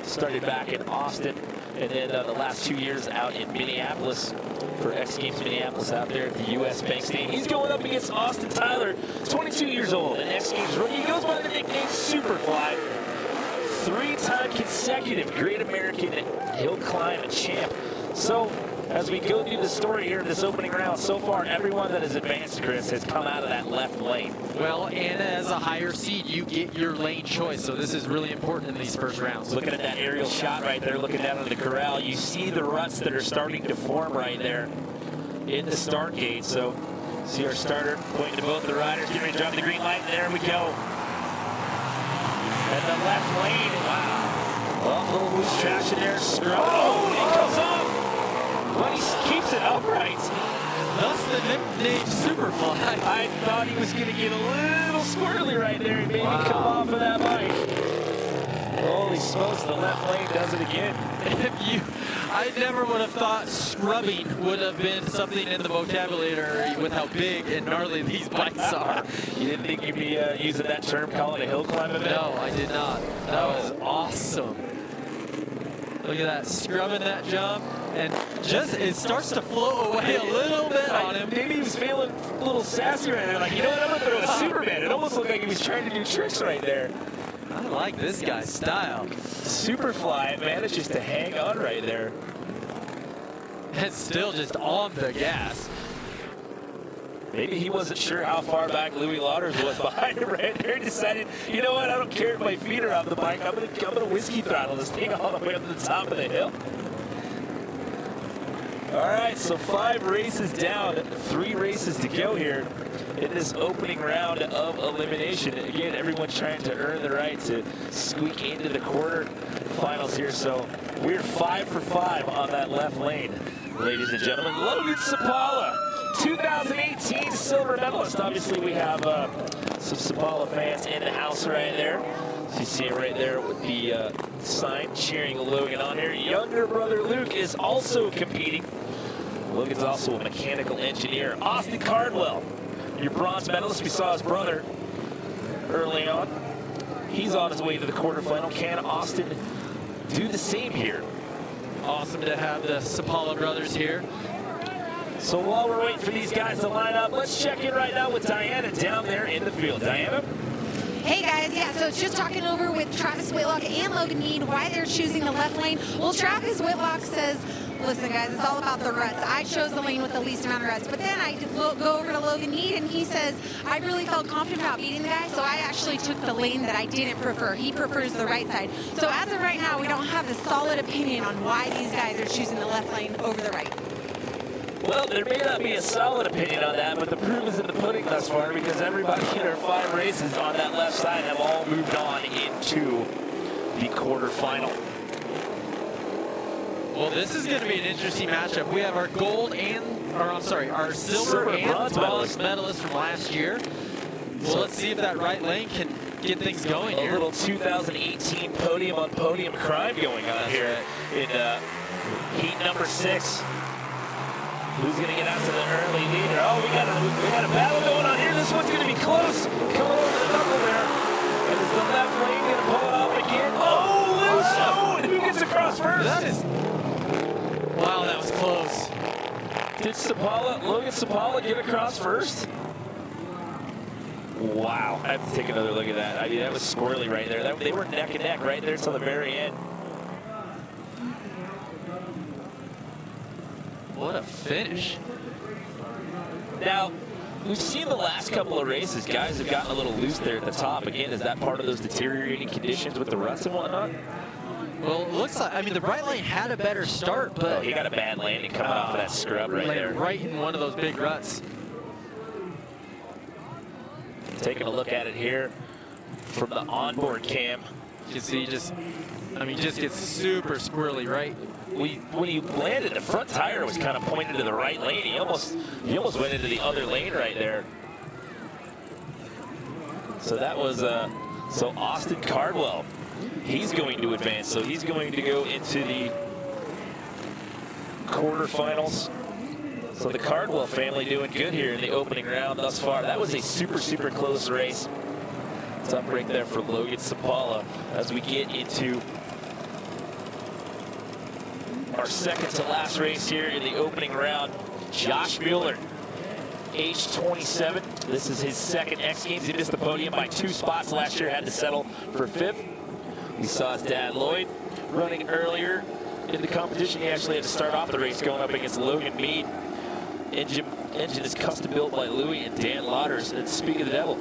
Started back in Austin, and then the last 2 years out in Minneapolis for X Games Minneapolis out there at the U.S. Bank Stadium. He's going up against Austin Tyler, 22 years old, an X Games rookie. He goes by the nickname Superfly. 3-time consecutive Great American Hill Climb champ. So As we go through the story here in this opening round, so far everyone that has advanced, Chris, has come out of that left lane. Well, and as a higher seed, you get your lane choice, so this is really important in these first rounds. Looking at that aerial shot right there, looking down at the corral, you see the ruts that are starting to form right there in the start gate. So see our starter pointing to both the riders, getting ready to drop the green light, and there we go. And the left lane, wow. Well, a little loose traction there, oh, it goes up, but he keeps it upright. Thus the nickname Superfly. I thought he was going to get a little squirrely right there and maybe come off of that bike. Holy smokes, the left lane does it again. I never would have thought scrubbing would have been something in the vocabulary with how big and gnarly these bikes are. You didn't think you'd be using that term, calling it a hill climb event? No, I did not. That was awesome. Look at that, scrubbing that jump, and just it starts to float away a little bit on him. Maybe he was feeling a little sassy right there, like, you know what, I'm gonna throw a Superman. It almost looked like he was trying to do tricks right there. I like this guy's style. Superfly manages to hang on right there. And still just on the gas. Maybe he wasn't sure how far back Louis Lauders was behind him right there. He decided, you know what, I don't care if my feet are off the bike. I'm gonna whiskey throttle this thing all the way up to the top of the hill. All right, so 5 races down, 3 races to go here in this opening round of elimination. Again, everyone's trying to earn the right to squeak into the quarterfinals here. So we're 5 for 5 on that left lane, ladies and gentlemen. Logan Sapala, 2018 silver medalist. Obviously, we have some Sapala fans in the house right there. So you see it right there with the sign cheering Logan on here. Younger brother Luke is also competing. Logan's also a mechanical engineer. Austin Cardwell, your bronze medalist. We saw his brother early on. He's on his way to the quarterfinal. Can Austin do the same here? Awesome to have the Sapala brothers here. So while we're waiting for these guys to line up, let's check in right now with Diana down there in the field. Diana? Hey guys, yeah, so just talking over with Travis Whitlock and Logan Mead why they're choosing the left lane. Well, Travis Whitlock says, listen guys, it's all about the ruts. I chose the lane with the least amount of ruts, but then I go over to Logan Mead and he says, I really felt confident about beating the guy, so I actually took the lane that I didn't prefer. He prefers the right side. So as of right now, we don't have a solid opinion on why these guys are choosing the left lane over the right. Well, there may not be a solid opinion on that, but the proof is in the pudding thus far because everybody in our 5 races on that left side have all moved on into the quarterfinal. Well, this is going to be an interesting matchup. We have our gold and, or I'm sorry, our silver and bronze medalist from last year. Well, let's see if that right lane can get things going here. A little 2018 podium on podium crime going on here in heat number 6. Who's going to get out to the early leader? Oh, we got a battle going on here. This one's going to be close. Coming over the knuckle there. And is the left lane going to pull it off again? Oh, loose. Oh, and who gets across first? That is... Wow, that was close. Did Logan Sapala get across first? Wow, I have to take another look at that. I mean, that was squirrely right there. They were neck and neck right there till the very end. What a finish. Now, we've seen the last couple of races, guys have gotten a little loose there at the top. Again, is that part of those deteriorating conditions with the ruts and whatnot? Well, it looks like, I mean, the right lane had a better start, but... Oh, he got a bad landing coming off of that scrub right there. Right in one of those big ruts. Taking a look at it here from the onboard cam. You can see just gets super squirrely, right? When he landed, the front tire was kind of pointed to the right lane. He almost went into the other lane right there. So that was so Austin Cardwell. He's going to advance, so he's going to go into the quarterfinals. So the Cardwell family doing good here in the opening round thus far. That was a super close race. Tough break there for Logan Sapala as we get into our second to last race here in the opening round. Josh Mueller, age 27. This is his second X Games. He missed the podium by 2 spots last year, had to settle for 5th. We saw his dad Lloyd running earlier in the competition. He actually had to start off the race going up against Logan Mead. Engine is custom built by Louis and Dan Lauders. And speak of the devil,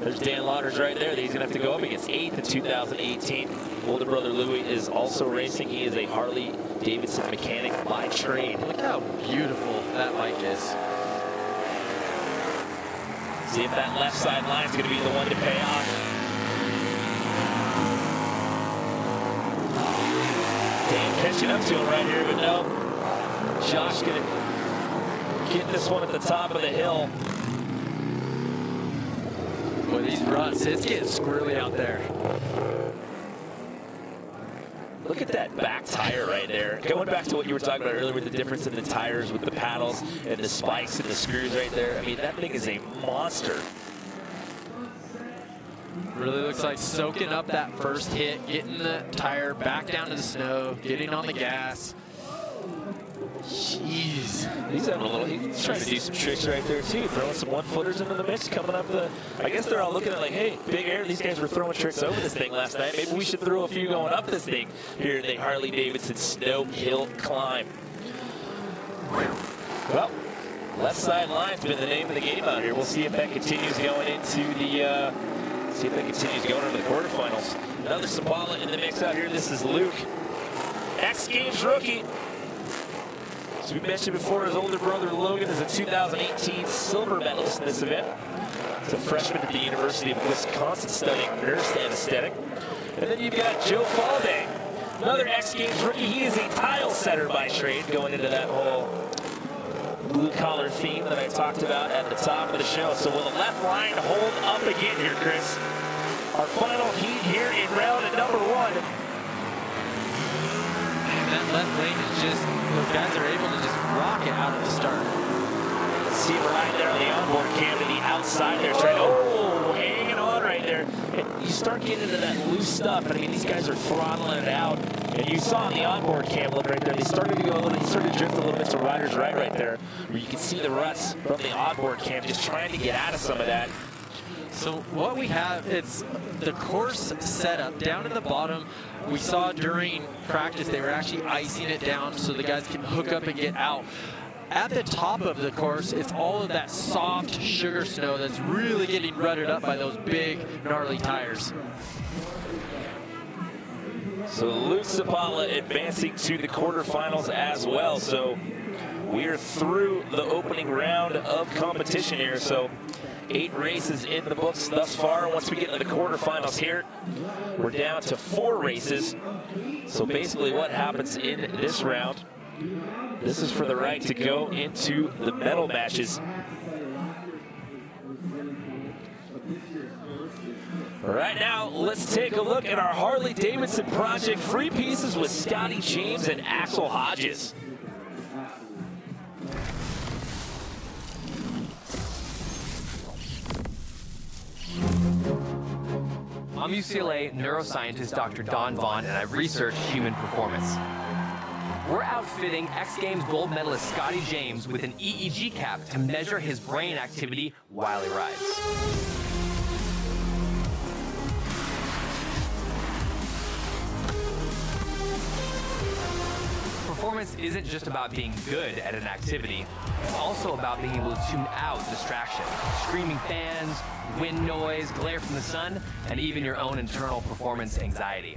there's Dan Lauders right there that he's going to have to go up against, 8th in 2018. Older brother Louis is also racing. He is a Harley-Davidson mechanic by trade. Look how beautiful that bike is. See if that left side line is going to be the one to pay off. Dan catching up to him right here, but no. Josh going to get this one at the top of the hill. Boy, these ruts, it's getting squirrely out there. Look at that back tire right there. Going back to what you were talking about earlier with the difference in the tires with the paddles and the spikes and the screws right there. I mean, that thing is a monster. Really looks like soaking up that first hit, getting the tire back down to the snow, getting on the gas. Jeez. He's trying to do some tricks right there too, throwing some one-footers into the mix, coming up the, I guess they're all looking at like, hey, Big Air, these guys were throwing tricks over this thing last night. Maybe we should throw a few going up this thing here in the Harley-Davidson Snow Hill Climb. Well, left side line's been the name of the game out here. We'll see if that continues going into the, into the quarterfinals. Another Sapala in the mix out here. This is Luke, X Games rookie. As we mentioned before, his older brother Logan is a 2018 silver medalist in this event. He's a freshman at the University of Wisconsin studying nurse anesthetic. And then you've got Joe Falday, another X Games rookie. He is a tile setter by trade, going into that whole blue-collar theme that I talked about at the top of the show. So will the left line hold up again here, Chris? Our final heat here in round number 1. That left lane is just, those guys are able to just rock it out of the start. See him right there on the onboard cam to the outside there, trying to, hanging on right there. And you start getting into that loose stuff. I mean, these guys are throttling it out. And you saw on the onboard cam look right there, they started to go a little, he started to drift a little bit to rider's right there, where you can see the ruts from the onboard cam, just trying to get out of some of that. So what we have, it's the course setup down in the bottom. We saw during practice they were actually icing it down so the guys can hook up and get out. At the top of the course, it's all of that soft sugar snow that's really getting rutted up by those big, gnarly tires. So Luke Sapala advancing to the quarterfinals as well. So we are through the opening round of competition here. So 8 races in the books thus far. Once we get into the quarterfinals here, we're down to 4 races. So basically what happens in this round, this is for the right to go into the medal matches. Right now, let's take a look at our Harley-Davidson project free pieces with Scotty James and Axel Hodges. I'm UCLA neuroscientist Dr. Don Vaughn, and I research human performance. We're outfitting X Games gold medalist Scotty James with an EEG cap to measure his brain activity while he rides. Performance isn't just about being good at an activity, it's also about being able to tune out distraction, screaming fans, wind noise, glare from the sun, and even your own internal performance anxiety.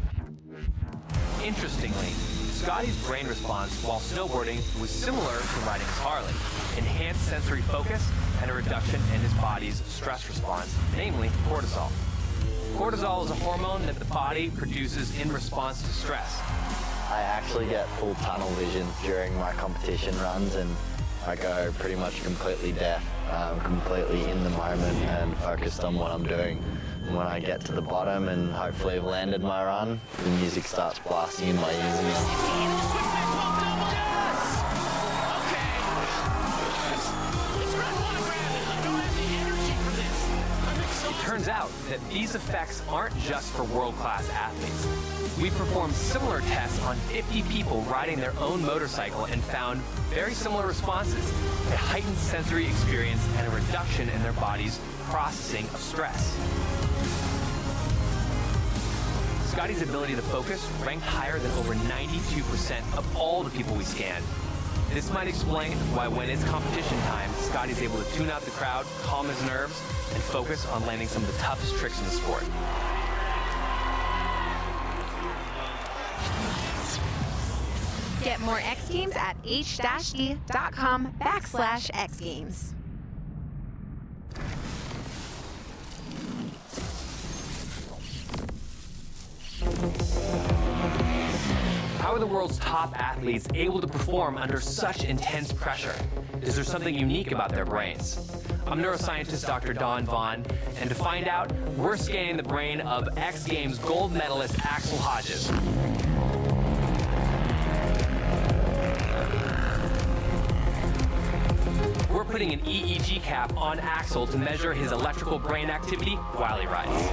Interestingly, Scotty's brain response while snowboarding was similar to riding his Harley. Enhanced sensory focus and a reduction in his body's stress response, namely cortisol. Cortisol is a hormone that the body produces in response to stress. I actually get full tunnel vision during my competition runs, and I go pretty much completely deaf, completely in the moment and focused on what I'm doing. And when I get to the bottom and hopefully have landed my run, the music starts blasting in my ears. It turns out that these effects aren't just for world-class athletes. We performed similar tests on 50 people riding their own motorcycle and found very similar responses, a heightened sensory experience and a reduction in their body's processing of stress. Scotty's ability to focus ranked higher than over 92% of all the people we scanned. This might explain why when it's competition time, Scotty's able to tune out the crowd, calm his nerves, and focus on landing some of the toughest tricks in the sport. Get more X Games at h-d.com/X Games. How are the world's top athletes able to perform under such intense pressure? Is there something unique about their brains? I'm neuroscientist Dr. Don Vaughn, and to find out, we're scanning the brain of X Games gold medalist Axel Hodges. We're putting an EEG cap on Axel to measure his electrical brain activity while he rides.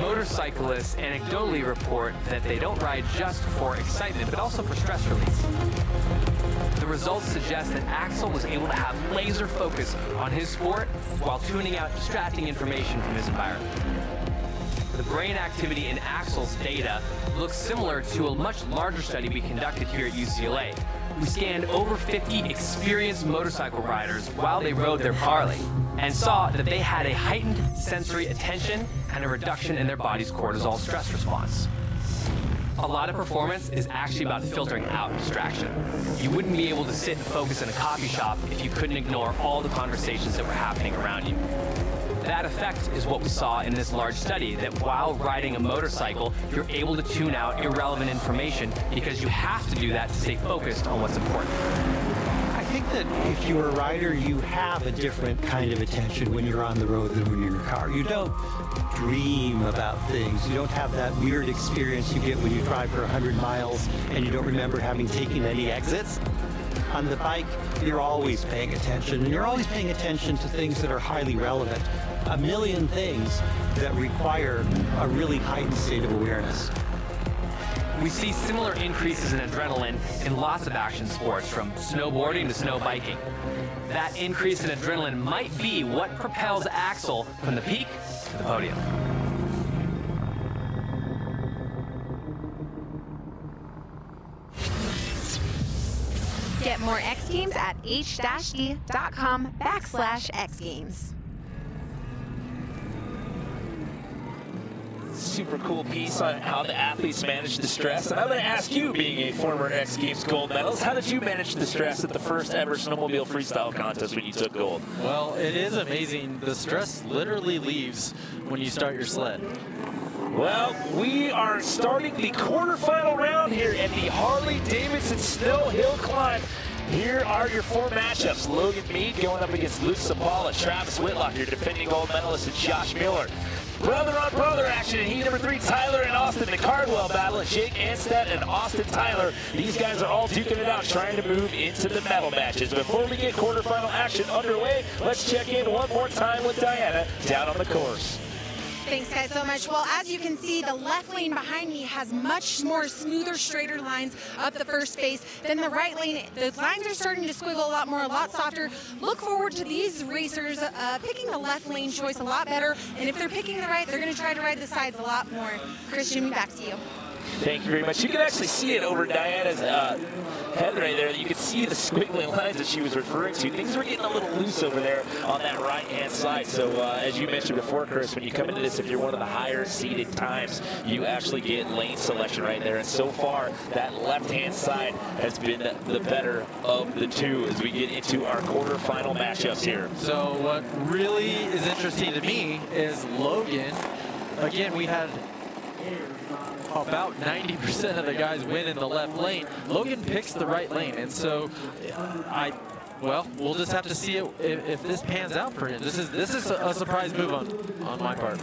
Motorcyclists anecdotally report that they don't ride just for excitement, but also for stress release. The results suggest that Axel was able to have laser focus on his sport while tuning out distracting information from his environment. The brain activity in Axel's data looks similar to a much larger study we conducted here at UCLA. We scanned over 50 experienced motorcycle riders while they rode their Harley and saw that they had a heightened sensory attention and a reduction in their body's cortisol stress response. A lot of performance is actually about filtering out distraction. You wouldn't be able to sit and focus in a coffee shop if you couldn't ignore all the conversations that were happening around you. That effect is what we saw in this large study, that while riding a motorcycle, you're able to tune out irrelevant information because you have to do that to stay focused on what's important. I think that if you're a rider, you have a different kind of attention when you're on the road than when you're in your car. You don't dream about things. You don't have that weird experience you get when you drive for 100 miles and you don't remember having taken any exits. On the bike, you're always paying attention, and you're always paying attention to things that are highly relevant. A million things that require a really heightened state of awareness. We see similar increases in adrenaline in lots of action sports, from snowboarding to snow biking. That increase in adrenaline might be what propels Axel from the peak to the podium. Get more X Games at h-d.com/X Games. Super cool piece on how the athletes manage the stress. And I'm going to ask you, being a former X Games gold medalist, how did you manage the stress at the first ever snowmobile freestyle contest when you took gold? Well, it is amazing. The stress literally leaves when you start your sled. Well, we are starting the quarterfinal round here at the Harley-Davidson Snow Hill Climb. Here are your four matchups. Logan Mead going up against Luke Sabala, Travis Whitlock, your defending gold medalist, and Josh Mueller. Brother on brother action in heat number 3, Tyler and Austin. The Cardwell battle, Jake Anstead and Austin Tyler. These guys are all duking it out, trying to move into the medal matches. Before we get quarterfinal action underway, let's check in one more time with Diana down on the course. Thanks, guys, so much. Well, as you can see, the left lane behind me has much more smoother, straighter lines up the first face than the right lane. The lines are starting to squiggle a lot more, a lot softer. Look forward to these racers picking the left lane choice a lot better, and if they're picking the right, they're going to try to ride the sides a lot more. Christian, back to you. Thank you very much. You can actually see it over Diana's head right there. You can see the squiggling lines that she was referring to. Things were getting a little loose over there on that right-hand side. So as you mentioned before, Chris, when you come into this, if you're one of the higher seated times, you actually get lane selection right there. And so far, that left-hand side has been the better of the two as we get into our quarterfinal matchups here. So what really is interesting to me is Logan. Again, we had about 90% of the guys win in the left lane. Logan picks the right lane, and so well, we'll just have to see if this pans out for him. This is a surprise move on my part.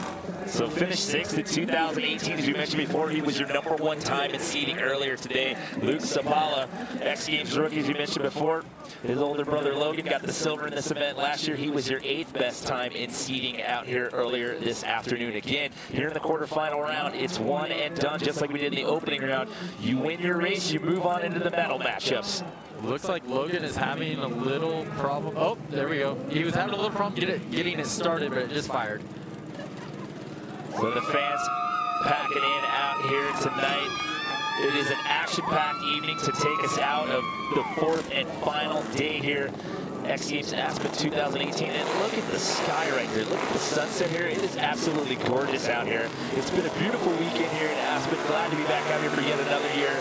So finished 6th in 2018, as we mentioned before. He was your #1 time in seeding earlier today. Luke Sabala, X Games rookie, as you mentioned before. His older brother Logan got the silver in this event last year. He was your 8th best time in seeding out here earlier this afternoon. Again, here in the quarterfinal round, it's one and done, just like we did in the opening round. You win your race, you move on into the medal matchups. Looks like Logan is having a little problem. Oh, there we go. He was having a little problem getting it started, but it just fired. So the fans packing in out here tonight. It is an action-packed evening to take us out of the 4th and final day here. X Games Aspen 2018, and look at the sky right here. Look at the sunset here. It is absolutely gorgeous out here. It's been a beautiful weekend here in Aspen. Glad to be back out here for yet another year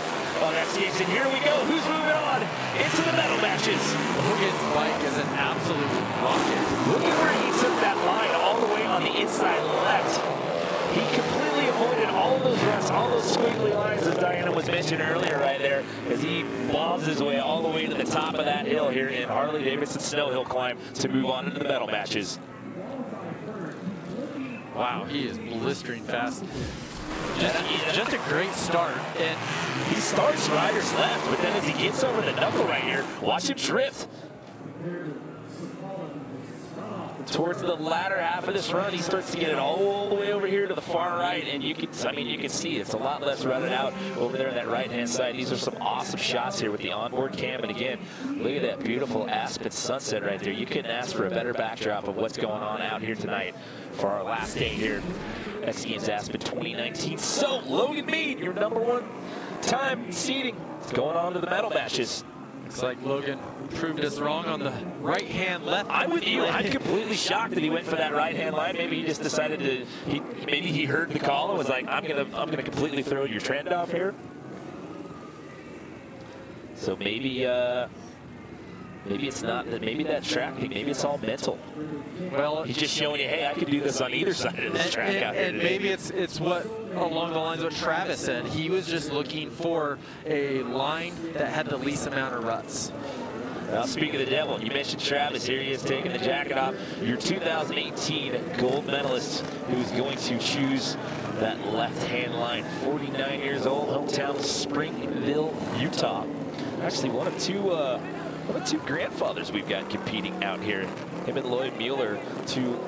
on X Games. And here we go. Who's moving on into the medal matches? Logan's bike is an absolute rocket. Look at where he took that line all the way on the inside left. He completely avoided all of those ruts, all those squiggly lines, as Diana was mentioning earlier right there, as he bobs his way all the way to the top of that hill here in Harley-Davidson Snow Hill Climb to move on into the medal matches. Wow, he is blistering fast. Just a great start. And he starts riders left, but then as he gets over the knuckle right here, watch him drift. Towards the latter half of this run, he starts to get it all the way over here to the far right, and you can see it's a lot less rutted out over there on that right-hand side. These are some awesome shots here with the onboard cam, and again, look at that beautiful Aspen sunset right there. You couldn't ask for a better backdrop of what's going on out here tonight for our last day here, X Games Aspen 2019. So, Logan Mead, your #1 time seeding, is going on to the medal matches. Looks like Logan proved us wrong on the right-hand left. I'm with you. I'm completely shocked that he went for that right-hand line. Maybe he just decided to. Maybe he heard the call and was like, "I'm gonna completely throw your trend off here." So maybe it's not that. Maybe that track. Maybe it's all mental. Well, he's just showing you, hey, I can do this on either side of this track out here and today. maybe it's what along the lines of what Travis said. He was just looking for a line that had the least amount of ruts. Now, speaking of the devil, you mentioned Travis. Here he is taking the jacket off. Your 2018 gold medalist who's going to choose that left-hand line. 49 years old, hometown Springville, Utah. Actually, one of two grandfathers we've got competing out here. Him and Lloyd Mueller, 2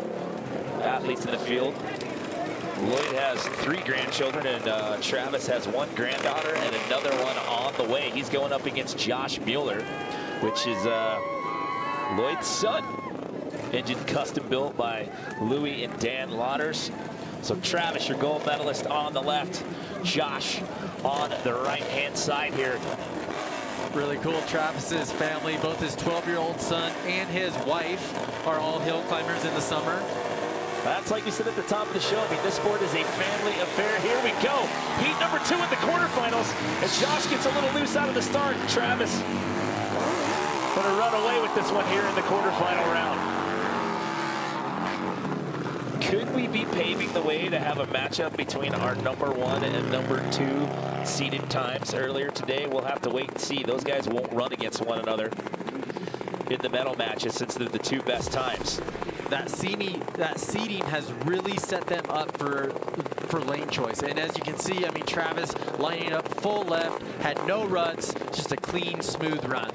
athletes in the field. Lloyd has 3 grandchildren, and Travis has 1 granddaughter and another one on the way. He's going up against Josh Mueller, which is Lloyd's son. Engine custom built by Louis and Dan Lauders. So Travis, your gold medalist on the left. Josh on the right-hand side here. Really cool. Travis's family, both his 12-year-old son and his wife, are all hill climbers in the summer. That's like we said at the top of the show. I mean, this sport is a family affair. Here we go. Heat number 2 in the quarterfinals. As Josh gets a little loose out of the start, Travis going to run away with this one here in the quarterfinal round. Could we be paving the way to have a matchup between our #1 and #2 seeded times earlier today? We'll have to wait and see. Those guys won't run against one another in the medal matches since they're the 2 best times. That seeding has really set them up for lane choice. And as you can see, I mean, Travis lining up full left, had no ruts, just a clean, smooth run.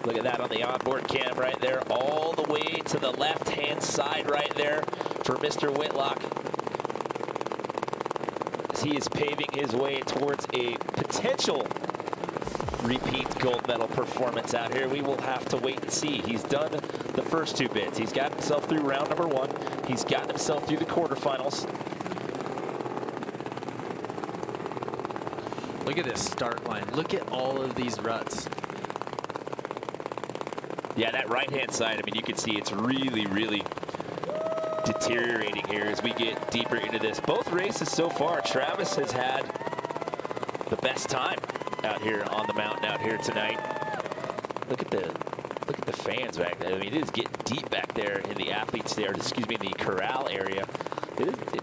Look at that on the onboard cam right there, all the way to the left-hand side right there for Mr. Whitlock. As he is paving his way towards a potential repeat gold medal performance out here. We will have to wait and see. He's done the first 2 bits. He's got himself through round #1. He's gotten himself through the quarterfinals. Look at this start line. Look at all of these ruts. Yeah, that right-hand side, I mean, you can see it's really, really deteriorating here as we get deeper into this. Both races so far, Travis has had the best time out here on the mountain out here tonight. Look at the fans back there. I mean, it is getting deep back there in the athletes there, excuse me, in the corral area.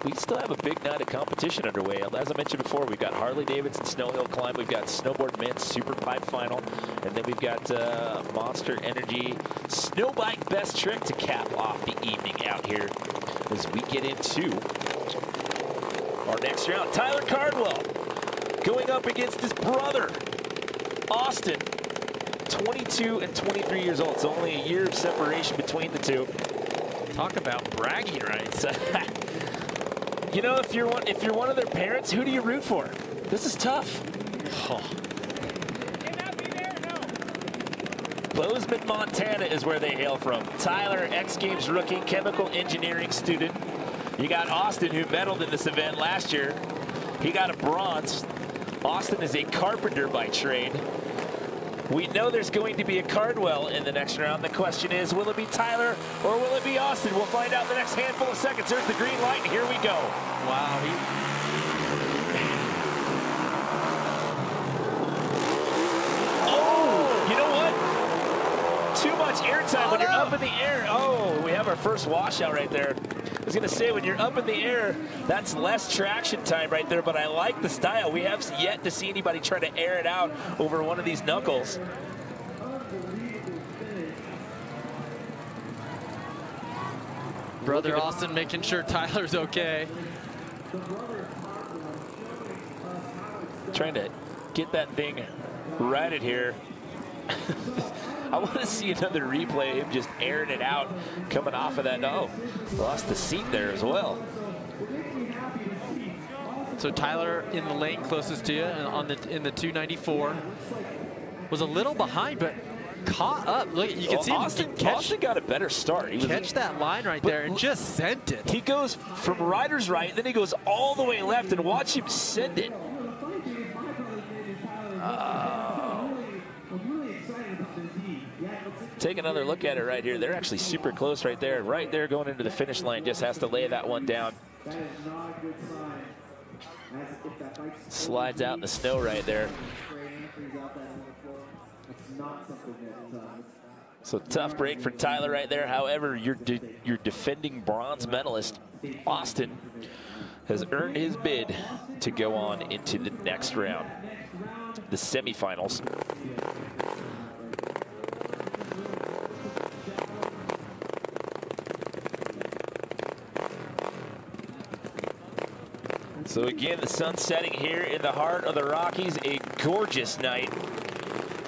We still have a big night of competition underway. As I mentioned before, we've got Harley-Davidson Snow Hill Climb, we've got Snowboard Men's Super Pipe Final, and then we've got Monster Energy Snow Bike Best Trick to cap off the evening out here as we get into our next round. Tyler Cardwell going up against his brother, Austin, 22 and 23 years old. It's only a year of separation between the 2. Talk about bragging rights. You know, if you're one of their parents, who do you root for? This is tough. Oh. Bozeman, Montana is where they hail from. Tyler, X Games rookie, chemical engineering student. You got Austin, who medaled in this event last year. He got a bronze. Austin is a carpenter by trade. We know there's going to be a Cardwell in the next round. The question is, will it be Tyler or will it be Austin? We'll find out in the next handful of seconds. There's the green light, and here we go. Wow. Oh, you know what? Too much airtime when you're up in the air. Oh, we have our first washout right there. I was going to say, when you're up in the air, that's less traction time right there, but I like the style. We have yet to see anybody try to air it out over one of these knuckles. Brother Austin making sure Tyler's okay. Trying to get that thing righted here. I want to see another replay of him just airing it out, coming off of that. Oh, lost the seat there as well. So Tyler in the lane closest to you in the 294 was a little behind, but caught up. Look, you can see Austin got a better start. He catch that line right there and just sent it. He goes from rider's right, then he goes all the way left, and watch him send it. Take another look at it right here. They're actually super close right there. Right there going into the finish line. Just has to lay that one down. Slides out in the snow right there. So tough break for Tyler right there. However, your defending bronze medalist, Austin, has earned his bid to go on into the next round, the semifinals. So again, the sun setting here in the heart of the Rockies, a gorgeous night,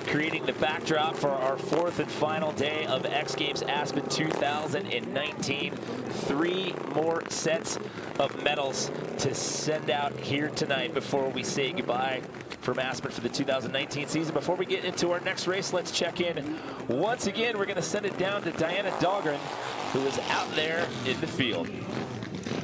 creating the backdrop for our fourth and final day of X Games Aspen 2019. 3 more sets of medals to send out here tonight before we say goodbye from Aspen for the 2019 season. Before we get into our next race, let's check in. Once again, we're going to send it down to Diana Dahlgren, who is out there in the field.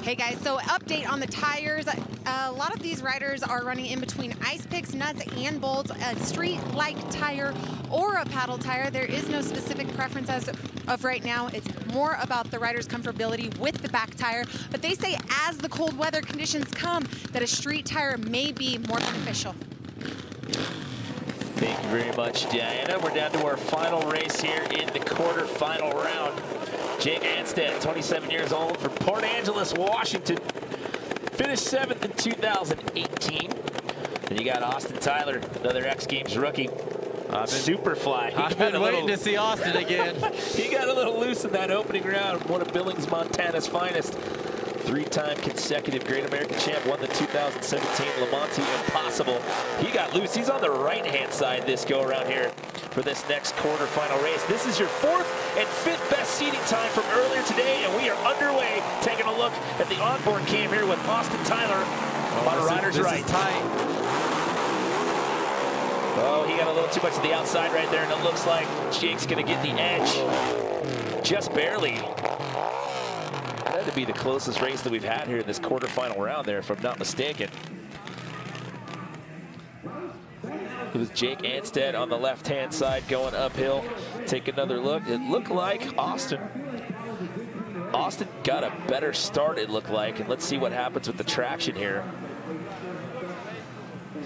Hey guys, so update on the tires. A lot of these riders are running in between ice picks, nuts, and bolts, a street-like tire or a paddle tire. There is no specific preference as of right now. It's more about the rider's comfortability with the back tire. But they say as the cold weather conditions come, that a street tire may be more beneficial. Thank you very much, Diana. We're down to our final race here in the quarterfinal round. Jake Anstead, 27 years old, from Port Angeles, Washington. Finished 7th in 2018. Then you got Austin Tyler, another X Games rookie. Superfly. I've been waiting to see Austin again. He got a little loose in that opening round. One of Billings, Montana's finest. 3-time consecutive Great American Champ, won the 2017 Lamonti Impossible. He got loose. He's on the right-hand side this go-around here for this next quarterfinal race. This is your 4th and 5th best seating time from earlier today, and we are underway taking a look at the onboard cam here with Austin Tyler on rider's right. Oh, he got a little too much to the outside right there, and it looks like Jake's going to get the edge just barely. That had to be the closest race that we've had here in this quarterfinal round there, if I'm not mistaken. It was Jake Anstead on the left-hand side going uphill. Take another look. It looked like Austin got a better start, it looked like, and let's see what happens with the traction here.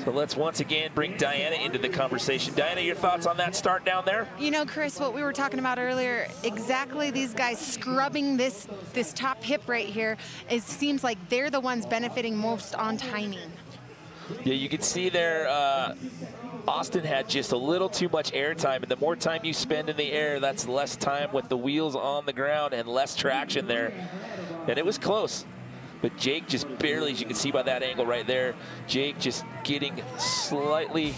So let's once again bring Diana into the conversation. Diana, your thoughts on that start down there? You know, Chris, what we were talking about earlier, exactly these guys scrubbing this top hip right here, it seems like they're the ones benefiting most on timing. Yeah, you can see there, Austin had just a little too much air time, and the more time you spend in the air, that's less time with the wheels on the ground and less traction there. And it was close. But Jake just barely, as you can see by that angle right there, Jake just getting slightly,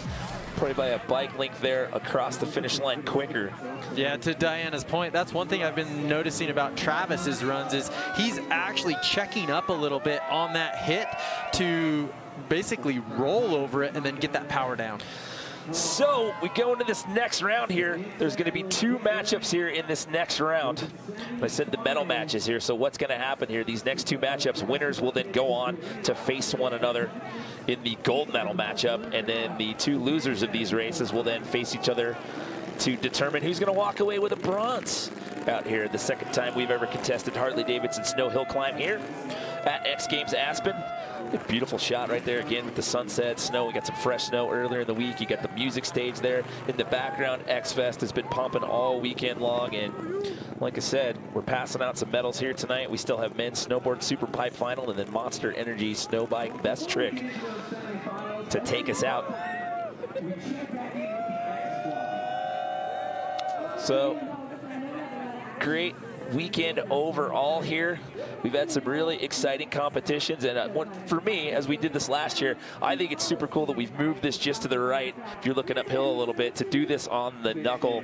probably by a bike length there, across the finish line quicker. Yeah, to Diana's point, that's one thing I've been noticing about Travis's runs is he's actually checking up a little bit on that hit to basically roll over it and then get that power down. So we go into this next round here. There's going to be 2 matchups here in this next round. I said the medal matches here. So what's going to happen here? These next 2 matchups, winners will then go on to face one another in the gold medal matchup. And then the 2 losers of these races will then face each other to determine who's going to walk away with a bronze out here. The second time we've ever contested Harley-Davidson snow hill climb here at X Games Aspen. A beautiful shot right there again with the sunset, snow. We got some fresh snow earlier in the week. You got the music stage there in the background. X-Fest has been pumping all weekend long, and like I said, we're passing out some medals here tonight. We still have men's snowboard super pipe final and then Monster Energy snow bike best trick to take us out. So great weekend overall here. We've had some really exciting competitions, and for me, as we did this last year, I think it's super cool that we've moved this just to the right, if you're looking uphill a little bit, to do this on the knuckle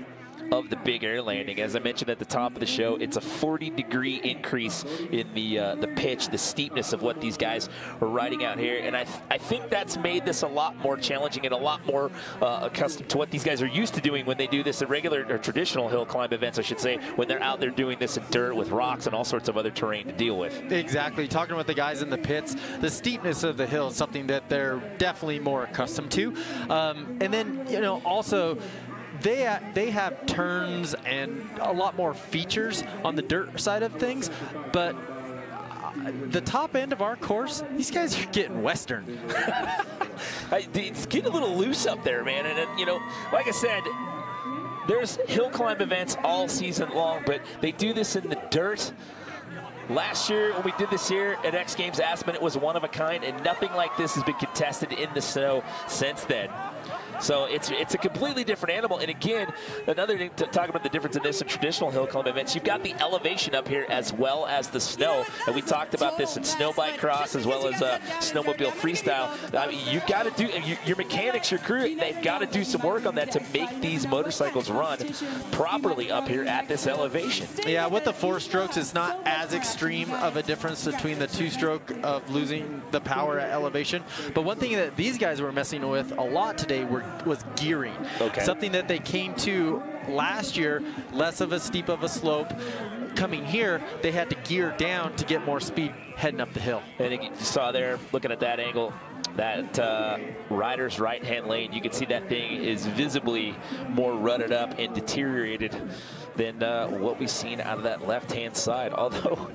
of the big air landing. As I mentioned at the top of the show, it's a 40-degree increase in the pitch, the steepness of what these guys are riding out here, and I think that's made this a lot more challenging and a lot more accustomed to what these guys are used to doing when they do this at regular or traditional hill climb events, I should say, when they're out there doing this in dirt with rocks and all sorts of other terrain to deal with. Exactly. Talking with the guys in the pits, the steepness of the hill is something that they're definitely more accustomed to, and then, you know, also they have turns and a lot more features on the dirt side of things, but the top end of our course, these guys are getting Western. It's getting a little loose up there, man. And, you know, like I said, there's hill climb events all season long, but they do this in the dirt. Last year, when we did this here at X Games Aspen, it was one of a kind, and nothing like this has been contested in the snow since then. So it's a completely different animal. And again, another thing to talk about the difference in this and traditional hill climb events, you've got the elevation up here as well as the snow. And we talked about this in snow bike cross as well as snowmobile freestyle. I mean, you've got to do, your mechanics, your crew, they've got to do some work on that to make these motorcycles run properly up here at this elevation. Yeah, with the 4 strokes, it's not as extreme of a difference between the 2-stroke of losing the power at elevation. But one thing that these guys were messing with a lot today was gearing. Okay. Something that they came to last year, less of a steep of a slope. Coming here, they had to gear down to get more speed heading up the hill. And you saw there, looking at that angle, that rider's right-hand lane, you can see that thing is visibly more rutted up and deteriorated than what we've seen out of that left-hand side. Although,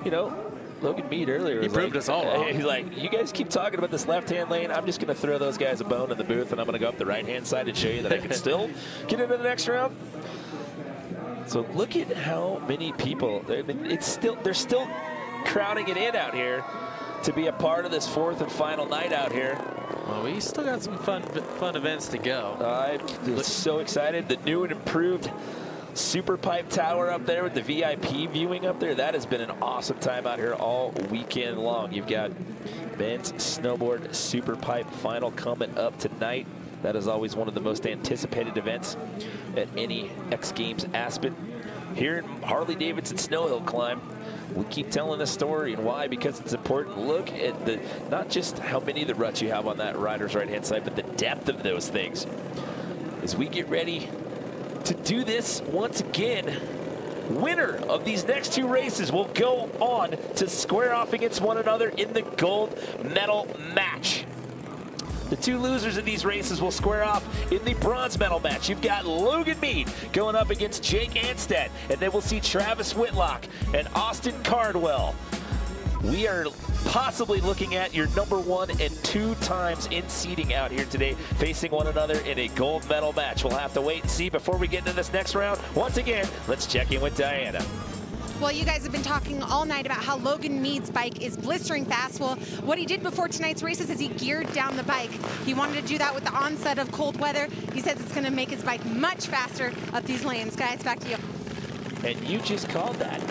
you know, Logan Mead earlier, he proved us all wrong. He's like, you guys keep talking about this left-hand lane. I'm just going to throw those guys a bone in the booth, and I'm going to go up the right-hand side and show you that I can still get into the next round. So look at how many people. I mean, they're still crowding it in out here to be a part of this 4th and final night out here. Well, we still got some fun events to go. I'm so excited. The new and improved Super Pipe Tower up there with the VIP viewing up there. That has been an awesome time out here all weekend long. You've got men's snowboard Super Pipe final coming up tonight. That is always one of the most anticipated events at any X Games Aspen. Here in Harley-Davidson Snow Hill Climb, we keep telling the story, and why? Because it's important. Look at not just how many of the ruts you have on that rider's right-hand side, but the depth of those things. As we get ready to do this once again, winner of these next 2 races will go on to square off against one another in the gold medal match. The 2 losers of these races will square off in the bronze medal match. You've got Logan Mead going up against Jake Anstead, and then we'll see Travis Whitlock and Austin Cardwell. We are possibly looking at your #1 and 2 times in seeding out here today, facing one another in a gold medal match. We'll have to wait and see before we get into this next round. Once again, let's check in with Diana. Well, you guys have been talking all night about how Logan Mead's bike is blistering fast. Well, what he did before tonight's races is he geared down the bike. He wanted to do that with the onset of cold weather. He says it's going to make his bike much faster up these lanes. Guys, back to you. And you just called that.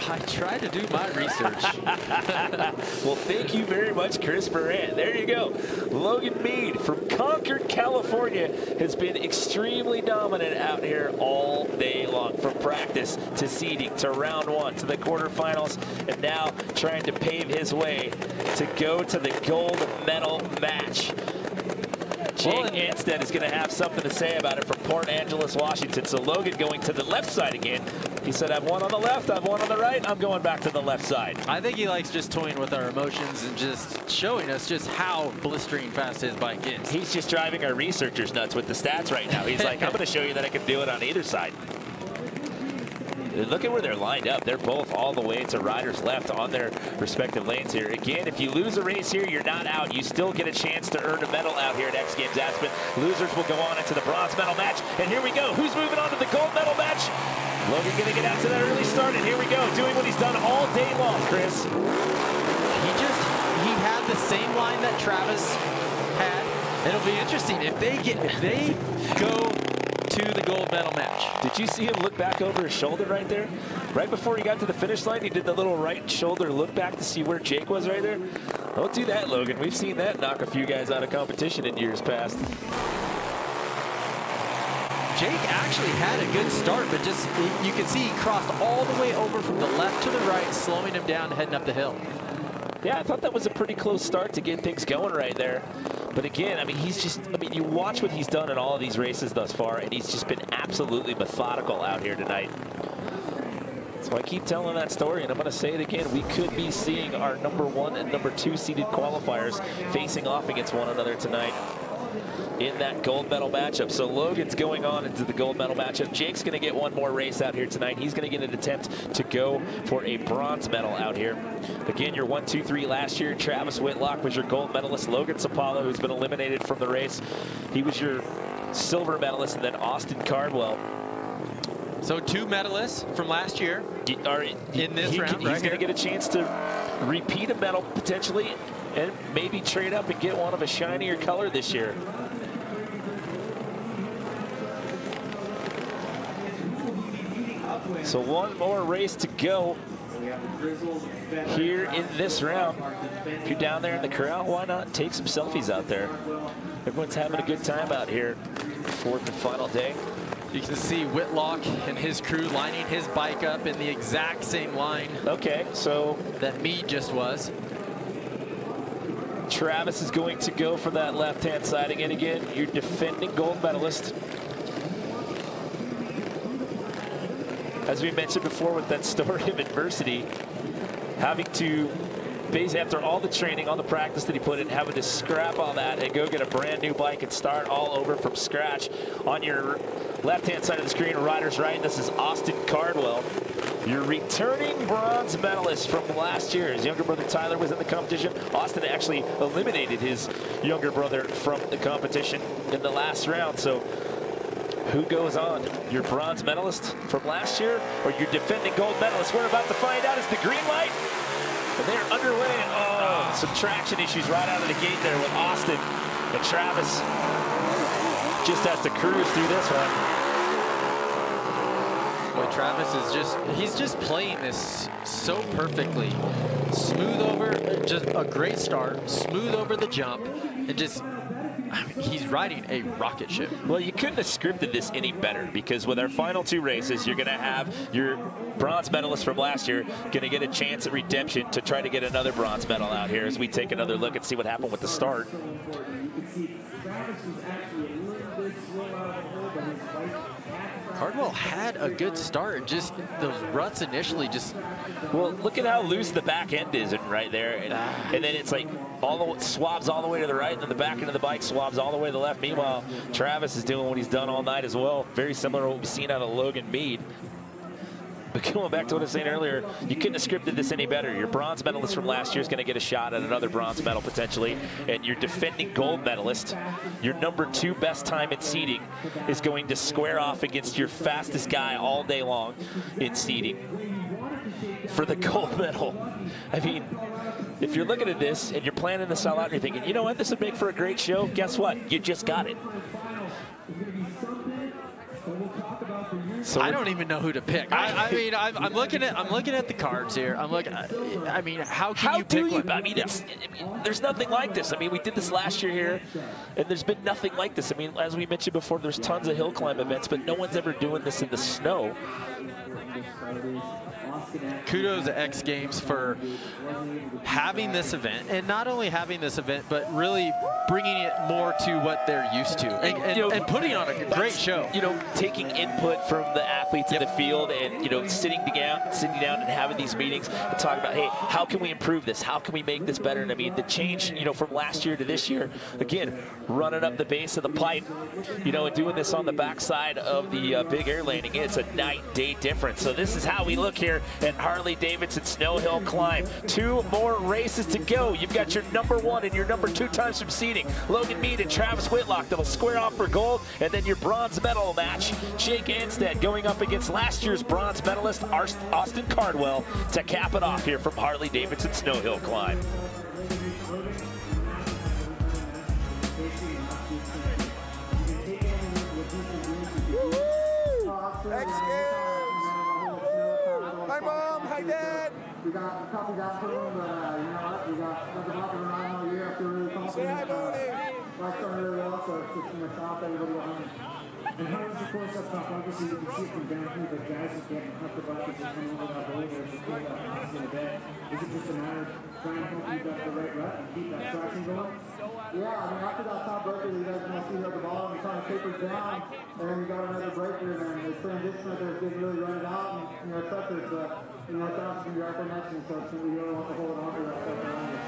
I try to do my research. Well, thank you very much, Chris Moran. There you go. Logan Mead from Concord, California, has been extremely dominant out here all day long, from practice to seeding to round 1 to the quarterfinals, and now trying to pave his way to go to the gold medal match. Jake Anstead is going to have something to say about it from Port Angeles, Washington. So Logan going to the left side again. He said, I've one on the left, I've one on the right, I'm going back to the left side. I think he likes just toying with our emotions and just showing us just how blistering fast his bike is. He's just driving our researchers nuts with the stats right now. He's like, I'm going to show you that I can do it on either side. Look at where they're lined up. They're both all the way to riders left on their respective lanes here. Again, if you lose a race here, you're not out. You still get a chance to earn a medal out here at X Games Aspen. Losers will go on into the bronze medal match. And here we go. Who's moving on to the gold medal match? Logan going to get out to that early start. And here we go, doing what he's done all day long, Chris. He had the same line that Travis had. It'll be interesting if they go to the gold medal match. Did you see him look back over his shoulder right there? Right before he got to the finish line, he did the little right shoulder look back to see where Jake was right there. Don't do that, Logan. We've seen that knock a few guys out of competition in years past. Jake actually had a good start, but just you can see he crossed all the way over from the left to the right, slowing him down, heading up the hill. Yeah, I thought that was a pretty close start to get things going right there. But again, I mean, you watch what he's done in all of these races thus far, and he's just been absolutely methodical out here tonight. So I keep telling that story, and I'm going to say it again. We could be seeing our #1 and #2 seeded qualifiers facing off against one another tonight in that gold medal matchup. So Logan's going on into the gold medal matchup. Jake's going to get one more race out here tonight. He's going to get an attempt to go for a bronze medal out here. Again, your 1, 2, 3 last year. Travis Whitlock was your gold medalist. Logan Sapalo, who's been eliminated from the race, he was your silver medalist. And then Austin Cardwell. So 2 medalists from last year in this round. He's going to get a chance to repeat a medal potentially and maybe trade up and get one of a shinier color this year. So one more race to go here in this round. If you're down there in the corral, why not take some selfies out there? Everyone's having a good time out here. 4th and final day. You can see Whitlock and his crew lining his bike up in the exact same line. Okay, so that Mead just was. Travis is going to go for that left-hand siding, and again, your defending gold medalist. As we mentioned before with that story of adversity, having to, basically after all the training, all the practice that he put in, having to scrap all that and go get a brand new bike and start all over from scratch. On your left-hand side of the screen, rider's right, this is Austin Cardwell, your returning bronze medalist from last year. His younger brother Tyler was in the competition. Austin actually eliminated his younger brother from the competition in the last round. So who goes on? Your bronze medalist from last year or your defending gold medalist? We're about to find out. Is the green light? And they're underway. Oh, some traction issues right out of the gate there with Austin. And Travis just has to cruise through this one. Boy, Travis is he's just playing this so perfectly. Smooth over, just a great start, smooth over the jump, and just, I mean, he's riding a rocket ship. Well, you couldn't have scripted this any better, because with our final 2 races, you're going to have your bronze medalist from last year going to get a chance at redemption to try to get another bronze medal out here as we take another look and see what happened with the start. Cardwell had a good start, just those ruts initially just... Well, look at how loose the back end is right there. And then it's like swabs all the way to the right, and then the back end of the bike swabs all the way to the left. Meanwhile, Travis is doing what he's done all night as well. Very similar to what we've seen out of Logan Mead. But going back to what I was saying earlier, you couldn't have scripted this any better. Your bronze medalist from last year is going to get a shot at another bronze medal potentially. And your defending gold medalist, your #2 best time in seeding, is going to square off against your fastest guy all day long in seeding for the gold medal. I mean, if you're looking at this and you're planning to sell out and you're thinking, you know what, this would make for a great show, guess what? You just got it. So I don't even know who to pick. I mean, I'm looking at the cards here. I mean, how can you pick one? I mean, there's nothing like this. I mean, we did this last year here, and there's been nothing like this. I mean, as we mentioned before, there's tons of hill climb events, but no one's ever doing this in the snow. Kudos to X Games for having this event, and not only having this event, but really bringing it more to what they're used to, and putting on a great show. You know, taking input from the athletes in the field, and sitting down and having these meetings and talking about, hey, how can we improve this? How can we make this better? And I mean, the change, from last year to this year, again, running up the base of the pipe, and doing this on the backside of the big air landing, it's a night and day difference. So this is how we look here at Harley-Davidson Snow Hill Climb. 2 more races to go. You've got your number 1 and your number 2 times from seeding. Logan Mead and Travis Whitlock that'll square off for gold. And then your bronze medal match, Jake Anstead going up against last year's bronze medalist, Austin Cardwell, to cap it off here from Harley-Davidson Snow Hill Climb. X Games! Hi, Mom! Hi, Dad! We got a couple guys for them, but you know what? We got nothing up and around all year. I feel really confident. Say hi, Bonnie! Life's going really well, so it's just going to stop everybody behind me. And Harley's, of course, up top. Obviously, you can see it from down here, but guys are getting up the buckets and coming over that boulder. It's just getting that fast in the bed. Is it just a matter of trying to hope you got the right rut and keep that traction going? Yeah, I mean, after that top breaker, you guys can see here at the bottom, it kind of tapers down, and then you got another breaker, and then the transition right there didn't really run it out, and it's up there, so, that's going to be right there next to you, so we really want to hold on to that stuff around you.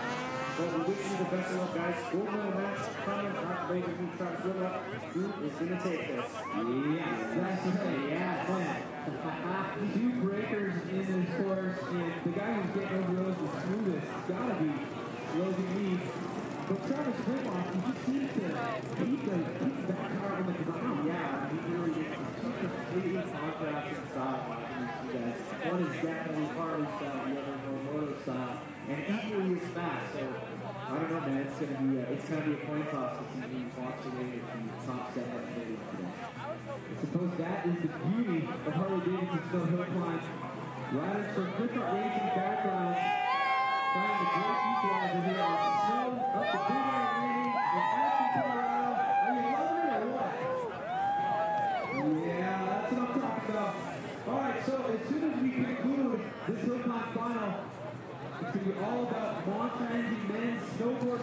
Well, we wish you the best of luck, guys. Gold medal match coming out later from Travis Whitlock. Who is going to take this? Yeah, that's right. Yeah, man. 2 breakers in this course, and the guy who's getting over those the smoothest has got to be Logan Mead. But Travis Whitlock, he just seems to keep that car on the ground. Yeah, he really gets two completely contrasting styles watching these 2 guys. One is definitely Harley style, the other more moto style, and equally as fast. So I don't know, man. It's gonna be a coin toss to see who walks away with the top step up today. I suppose that is the beauty of Harley-Davidson Snow Hill Climb. Riders from different racing backgrounds find a great equalizer here on snow up the big air landing in Aspen, Colorado. Are you loving it or what? Yeah, that's what I'm talking about. All right, so as soon as we conclude this Hill Climb final, it's going to be all about mountain men's snowboard.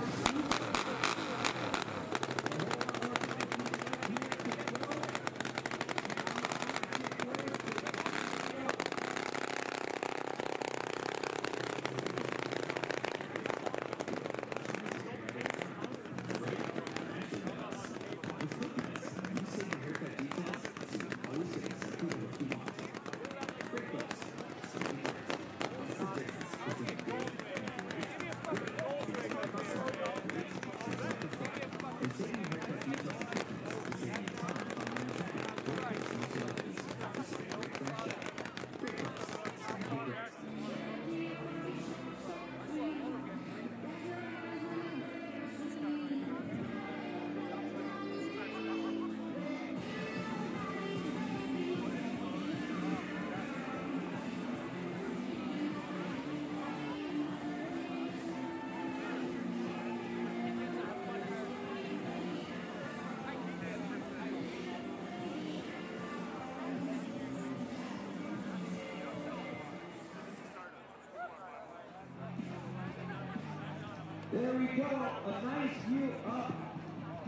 There we go, a nice view up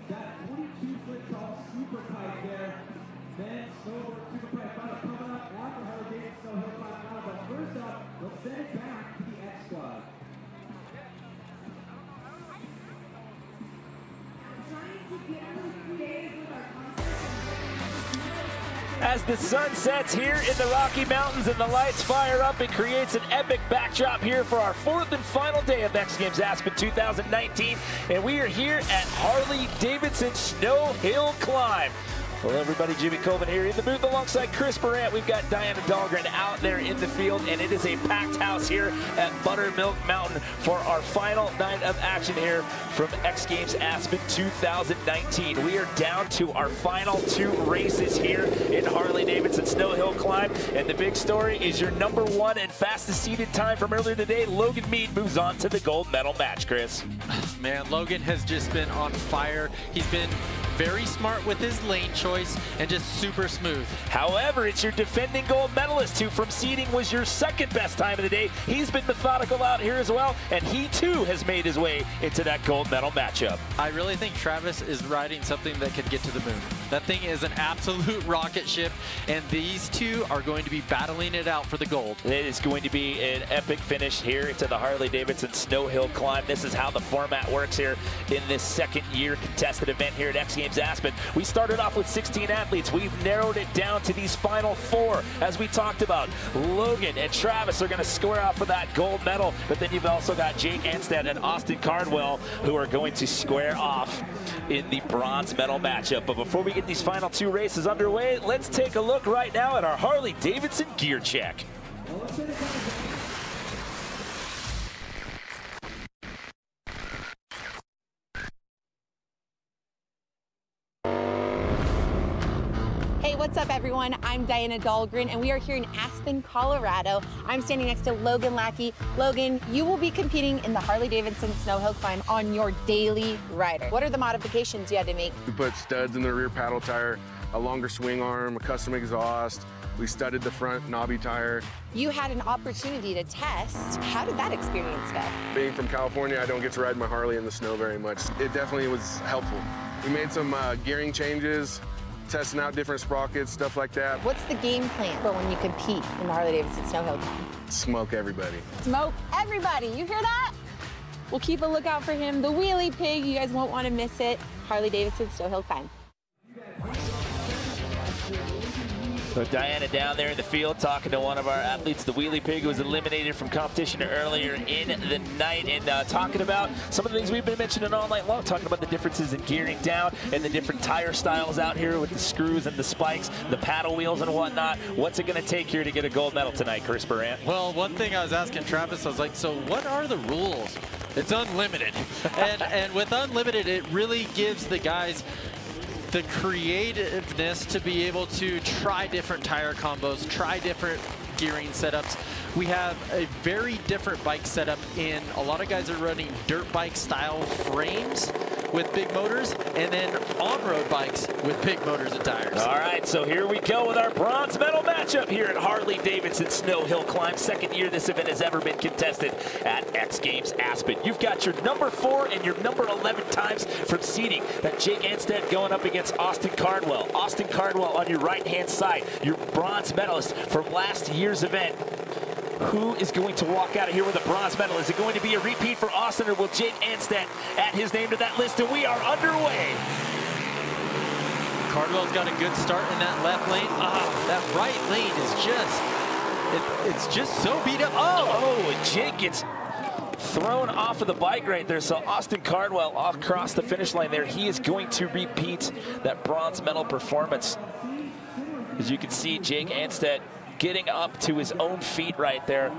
that 22-foot tall super pipe there. Then snowboard super pipe final coming up after Harley-Davidson Snow Hill Climb final. But first up, let's send it back to the X Squad. As the sun sets here in the Rocky Mountains and the lights fire up, it creates an epic backdrop here for our 4th and final day of X Games Aspen 2019. And we are here at Harley-Davidson Snow Hill Climb. Hello, everybody. Jimmy Colvin here in the booth alongside Chris Brandt. We've got Diana Dahlgren out there in the field, and it is a packed house here at Buttermilk Mountain for our final night of action here from X Games Aspen 2019. We are down to our final 2 races here in Harley-Davidson Snow Hill Climb, and the big story is your #1 and fastest seeded time from earlier today. Logan Mead moves on to the gold medal match, Chris. Man, Logan has just been on fire. He's been very smart with his lane choice and just super smooth. However, it's your defending gold medalist who from seeding was your 2nd best time of the day. He's been methodical out here as well, and he too has made his way into that gold medal matchup. I really think Travis is riding something that could get to the moon. That thing is an absolute rocket ship, and these two are going to be battling it out for the gold. It is going to be an epic finish here to the Harley-Davidson Snow Hill Climb. This is how the format works here in this 2nd year contested event here at X Games Aspen. We started off with 16 athletes. We've narrowed it down to these final 4. As we talked about, Logan and Travis are going to square off for that gold medal, but then you've also got Jake Anstead and Austin Cardwell who are going to square off in the bronze medal matchup. But before we get these final 2 races underway, let's take a look right now at our Harley-Davidson gear check. Hey, what's up everyone? I'm Diana Dahlgren and we are here in Aspen, Colorado. I'm standing next to Logan Lackey. Logan, you will be competing in the Harley-Davidson Snow Hill Climb on your daily rider. What are the modifications you had to make? We put studs in the rear paddle tire, a longer swing arm, a custom exhaust. We studded the front knobby tire. You had an opportunity to test. How did that experience go? Being from California, I don't get to ride my Harley in the snow very much. It definitely was helpful. We made some gearing changes, testing out different sprockets, stuff like that. What's the game plan for when you compete in the Harley-Davidson Snow Hill Climb? Smoke everybody. Smoke everybody, you hear that? We'll keep a lookout for him. The Wheelie Pig, you guys won't want to miss it. Harley-Davidson Snow Hill Climb. So Diana down there in the field talking to one of our athletes, the Wheelie Pig, who was eliminated from competition earlier in the night, and talking about some of the things we've been mentioning all night long, talking about the differences in gearing down and the different tire styles out here with the screws and the spikes, the paddle wheels and whatnot. What's it going to take here to get a gold medal tonight, Chris Brandt? Well, one thing I was asking Travis, I was like, so what are the rules? It's unlimited. and with unlimited, it really gives the guys the creativeness to be able to try different tire combos, try different gearing setups. We have a very different bike setup in a lot of guys are running dirt bike style frames with big motors, and then on-road bikes with big motors and tires. All right, so here we go with our bronze medal matchup here at Harley-Davidson Snow Hill Climb. 2nd year this event has ever been contested at X Games Aspen. You've got your #4 and your #11 times from seeding. That Jake Anstead going up against Austin Cardwell. Austin Cardwell on your right-hand side, your bronze medalist from last year's event. Who is going to walk out of here with a bronze medal? Is it going to be a repeat for Austin, or will Jake Anstead add his name to that list? And we are underway. Cardwell's got a good start in that left lane. That right lane is it's just so beat up. And Jake gets thrown off of the bike right there. So Austin Cardwell across the finish line there. He is going to repeat that bronze medal performance. As you can see, Jake Anstead getting up to his own feet right there.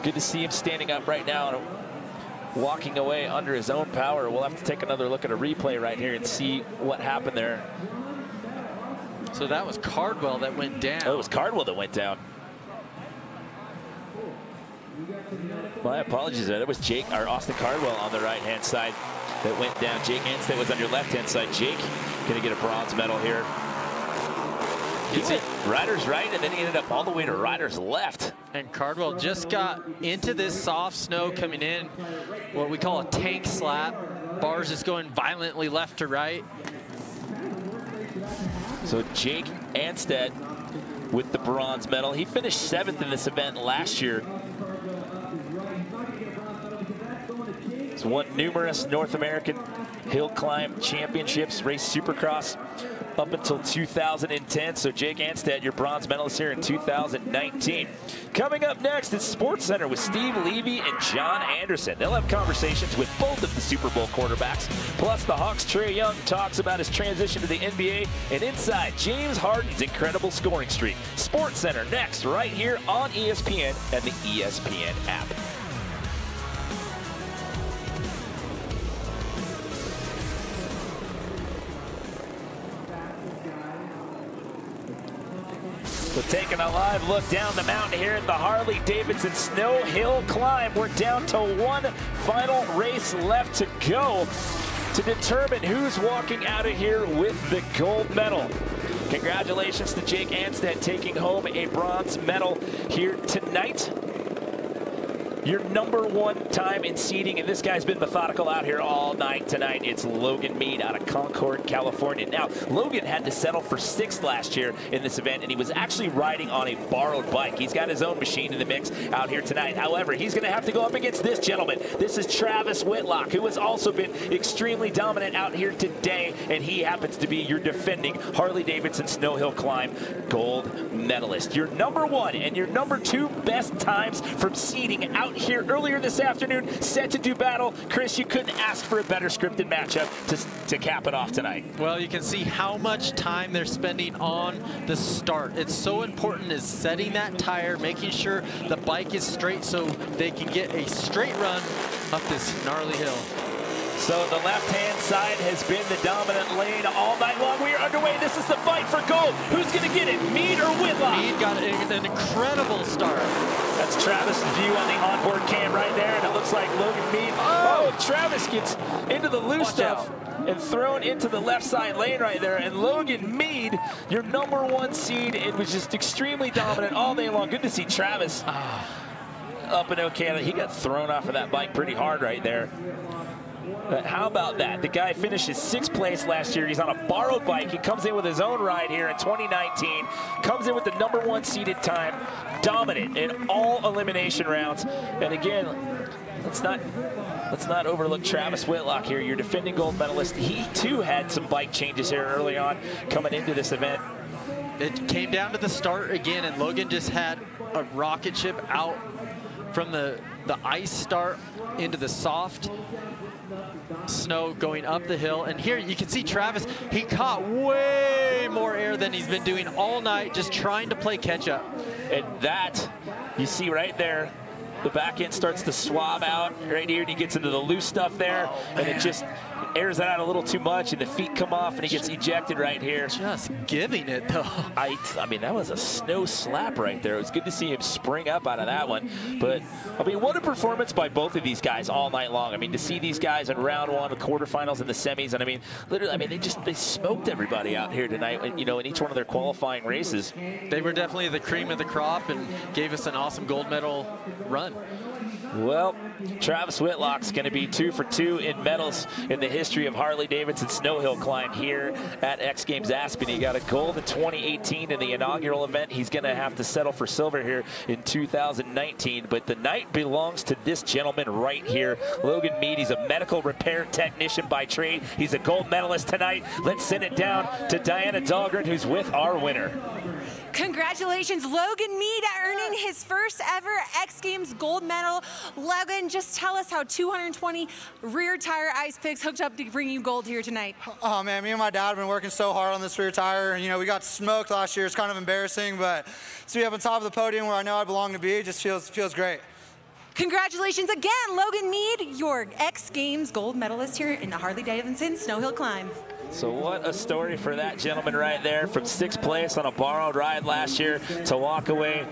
Good to see him standing up right now and walking away under his own power. We'll have to take another look at a replay right here and see what happened there. So that was Cardwell that went down. Oh, it was Cardwell that went down. My apologies, it was Jake, or Austin Cardwell on the right-hand side that went down. Jake Anstead was on your left-hand side. Jake gonna get a bronze medal here. He went rider's right, and then he ended up all the way to rider's left. And Cardwell just got into this soft snow coming in, what we call a tank slap. Bars just going violently left to right. So Jake Anstead with the bronze medal. He finished 7th in this event last year. He's won numerous North American hill climb championships, raced Supercross up until 2010. So Jake Anstead, your bronze medalist here in 2019. Coming up next is Sports Center with Steve Levy and John Anderson. They'll have conversations with both of the Super Bowl quarterbacks. Plus, the Hawks' Trae Young talks about his transition to the NBA, and inside James Harden's incredible scoring streak. Sports Center next, right here on ESPN and the ESPN app. So taking a live look down the mountain here at the Harley-Davidson Snow Hill Climb. We're down to one final race left to go to determine who's walking out of here with the gold medal. Congratulations to Jake Anstead taking home a bronze medal here tonight. Your #1 time in seeding, and this guy's been methodical out here all night tonight. It's Logan Mead out of Concord, California. Now, Logan had to settle for 6th last year in this event, and he was actually riding on a borrowed bike. He's got his own machine in the mix out here tonight. However, he's going to have to go up against this gentleman. This is Travis Whitlock, who has also been extremely dominant out here today, and he happens to be your defending Harley-Davidson Snow Hill Climb gold medalist. Your #1 and your #2 best times from seeding out here earlier this afternoon, set to do battle. Chris, you couldn't ask for a better scripted matchup to cap it off tonight. Well, you can see how much time they're spending on the start. It's so important is setting that tire, making sure the bike is straight so they can get a straight run up this gnarly hill. So the left-hand side has been the dominant lane all night long. We are underway. This is the fight for gold. Who's going to get it, Mead or Whitlock? Mead got an incredible start. That's Travis' view on the onboard cam right there, and it looks like Logan Mead. Oh, Travis gets into the loose stuff and thrown into the left side lane right there. And Logan Mead, your #1 seed, it was just extremely dominant all day long. Good to see Travis up and okay. He got thrown off of that bike pretty hard right there. But how about that? The guy finishes 6th place last year. He's on a borrowed bike. He comes in with his own ride here in 2019. Comes in with the #1 seeded time. Dominant in all elimination rounds. And again, let's not overlook Travis Whitlock here, your defending gold medalist. He too had some bike changes here early on coming into this event. It came down to the start again, and Logan just had a rocket ship out from the ice start into the soft snow going up the hill. And here you can see Travis, he caught way more air than he's been doing all night, just trying to play catch up. And that, you see right there, the back end starts to swab out right here, and he gets into the loose stuff there, and it just airs that out a little too much, and the feet come off, and he gets ejected right here. Just giving it, though. I mean, that was a snow slap right there. It was good to see him spring up out of that one. But, I mean, what a performance by both of these guys all night long. I mean, to see these guys in round 1, the quarterfinals, and the semis, and I mean, literally, I mean, they smoked everybody out here tonight, you know, in each one of their qualifying races. They were definitely the cream of the crop and gave us an awesome gold medal run. Well, Travis Whitlock's going to be 2 for 2 in medals in the history of Harley-Davidson Snow Hill Climb here at X Games Aspen. He got a gold in 2018 in the inaugural event. He's going to have to settle for silver here in 2019. But the night belongs to this gentleman right here, Logan Mead. He's a medical repair technician by trade. He's a gold medalist tonight. Let's send it down to Diana Dahlgren, who's with our winner. Congratulations, Logan Mead, earning his first ever X Games gold medal. Logan, just tell us how 220 rear tire ice picks hooked up to bring you gold here tonight. Oh man, me and my dad have been working so hard on this rear tire, and you know, we got smoked last year. It's kind of embarrassing, but to be up on top of the podium where I know I belong to be, just feels great. Congratulations again, Logan Mead, your X Games gold medalist here in the Harley-Davidson Snow Hill Climb. So what a story for that gentleman right there, from 6th place on a borrowed ride last year to walk away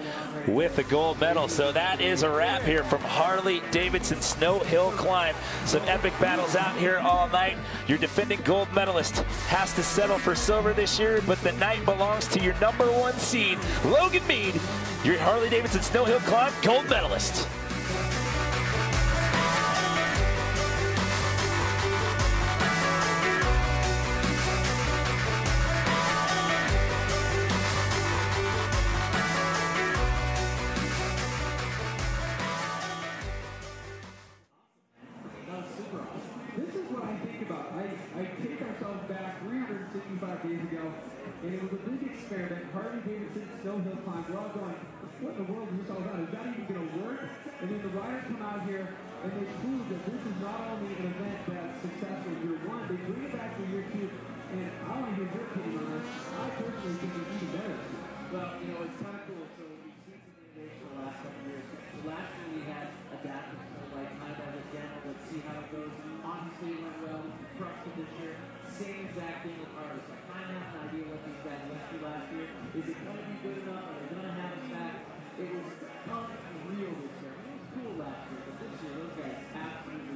with the gold medal. So that is a wrap here from Harley-Davidson Snow Hill Climb. Some epic battles out here all night. Your defending gold medalist has to settle for silver this year, but the night belongs to your #1 seed, Logan Mead, your Harley-Davidson Snow Hill Climb gold medalist. This is what I think about it. I take ourselves back 365 days ago, and it was a big experiment. Harley-Davidson snow hill climb. We're all going, what in the world is this all about? Is that even going to work? And then the riders come out here, and they prove that this is not only an event that's successful in year one, they bring it back for year two. And I want to hear your opinion on this. I personally think it's even better. Well, you know, it's kind of cool. So we've seen some innovation the last couple of years. So last year we had adapted to like kind of as a demo. Let's see how it goes. Obviously it went well. Crushed it this year. Same exact thing with Harley. So I kind of have an idea what these guys went through last year. Is it going to be good enough? Are they going to have us back? It was unreal this year. It was cool last year, but this year those guys absolutely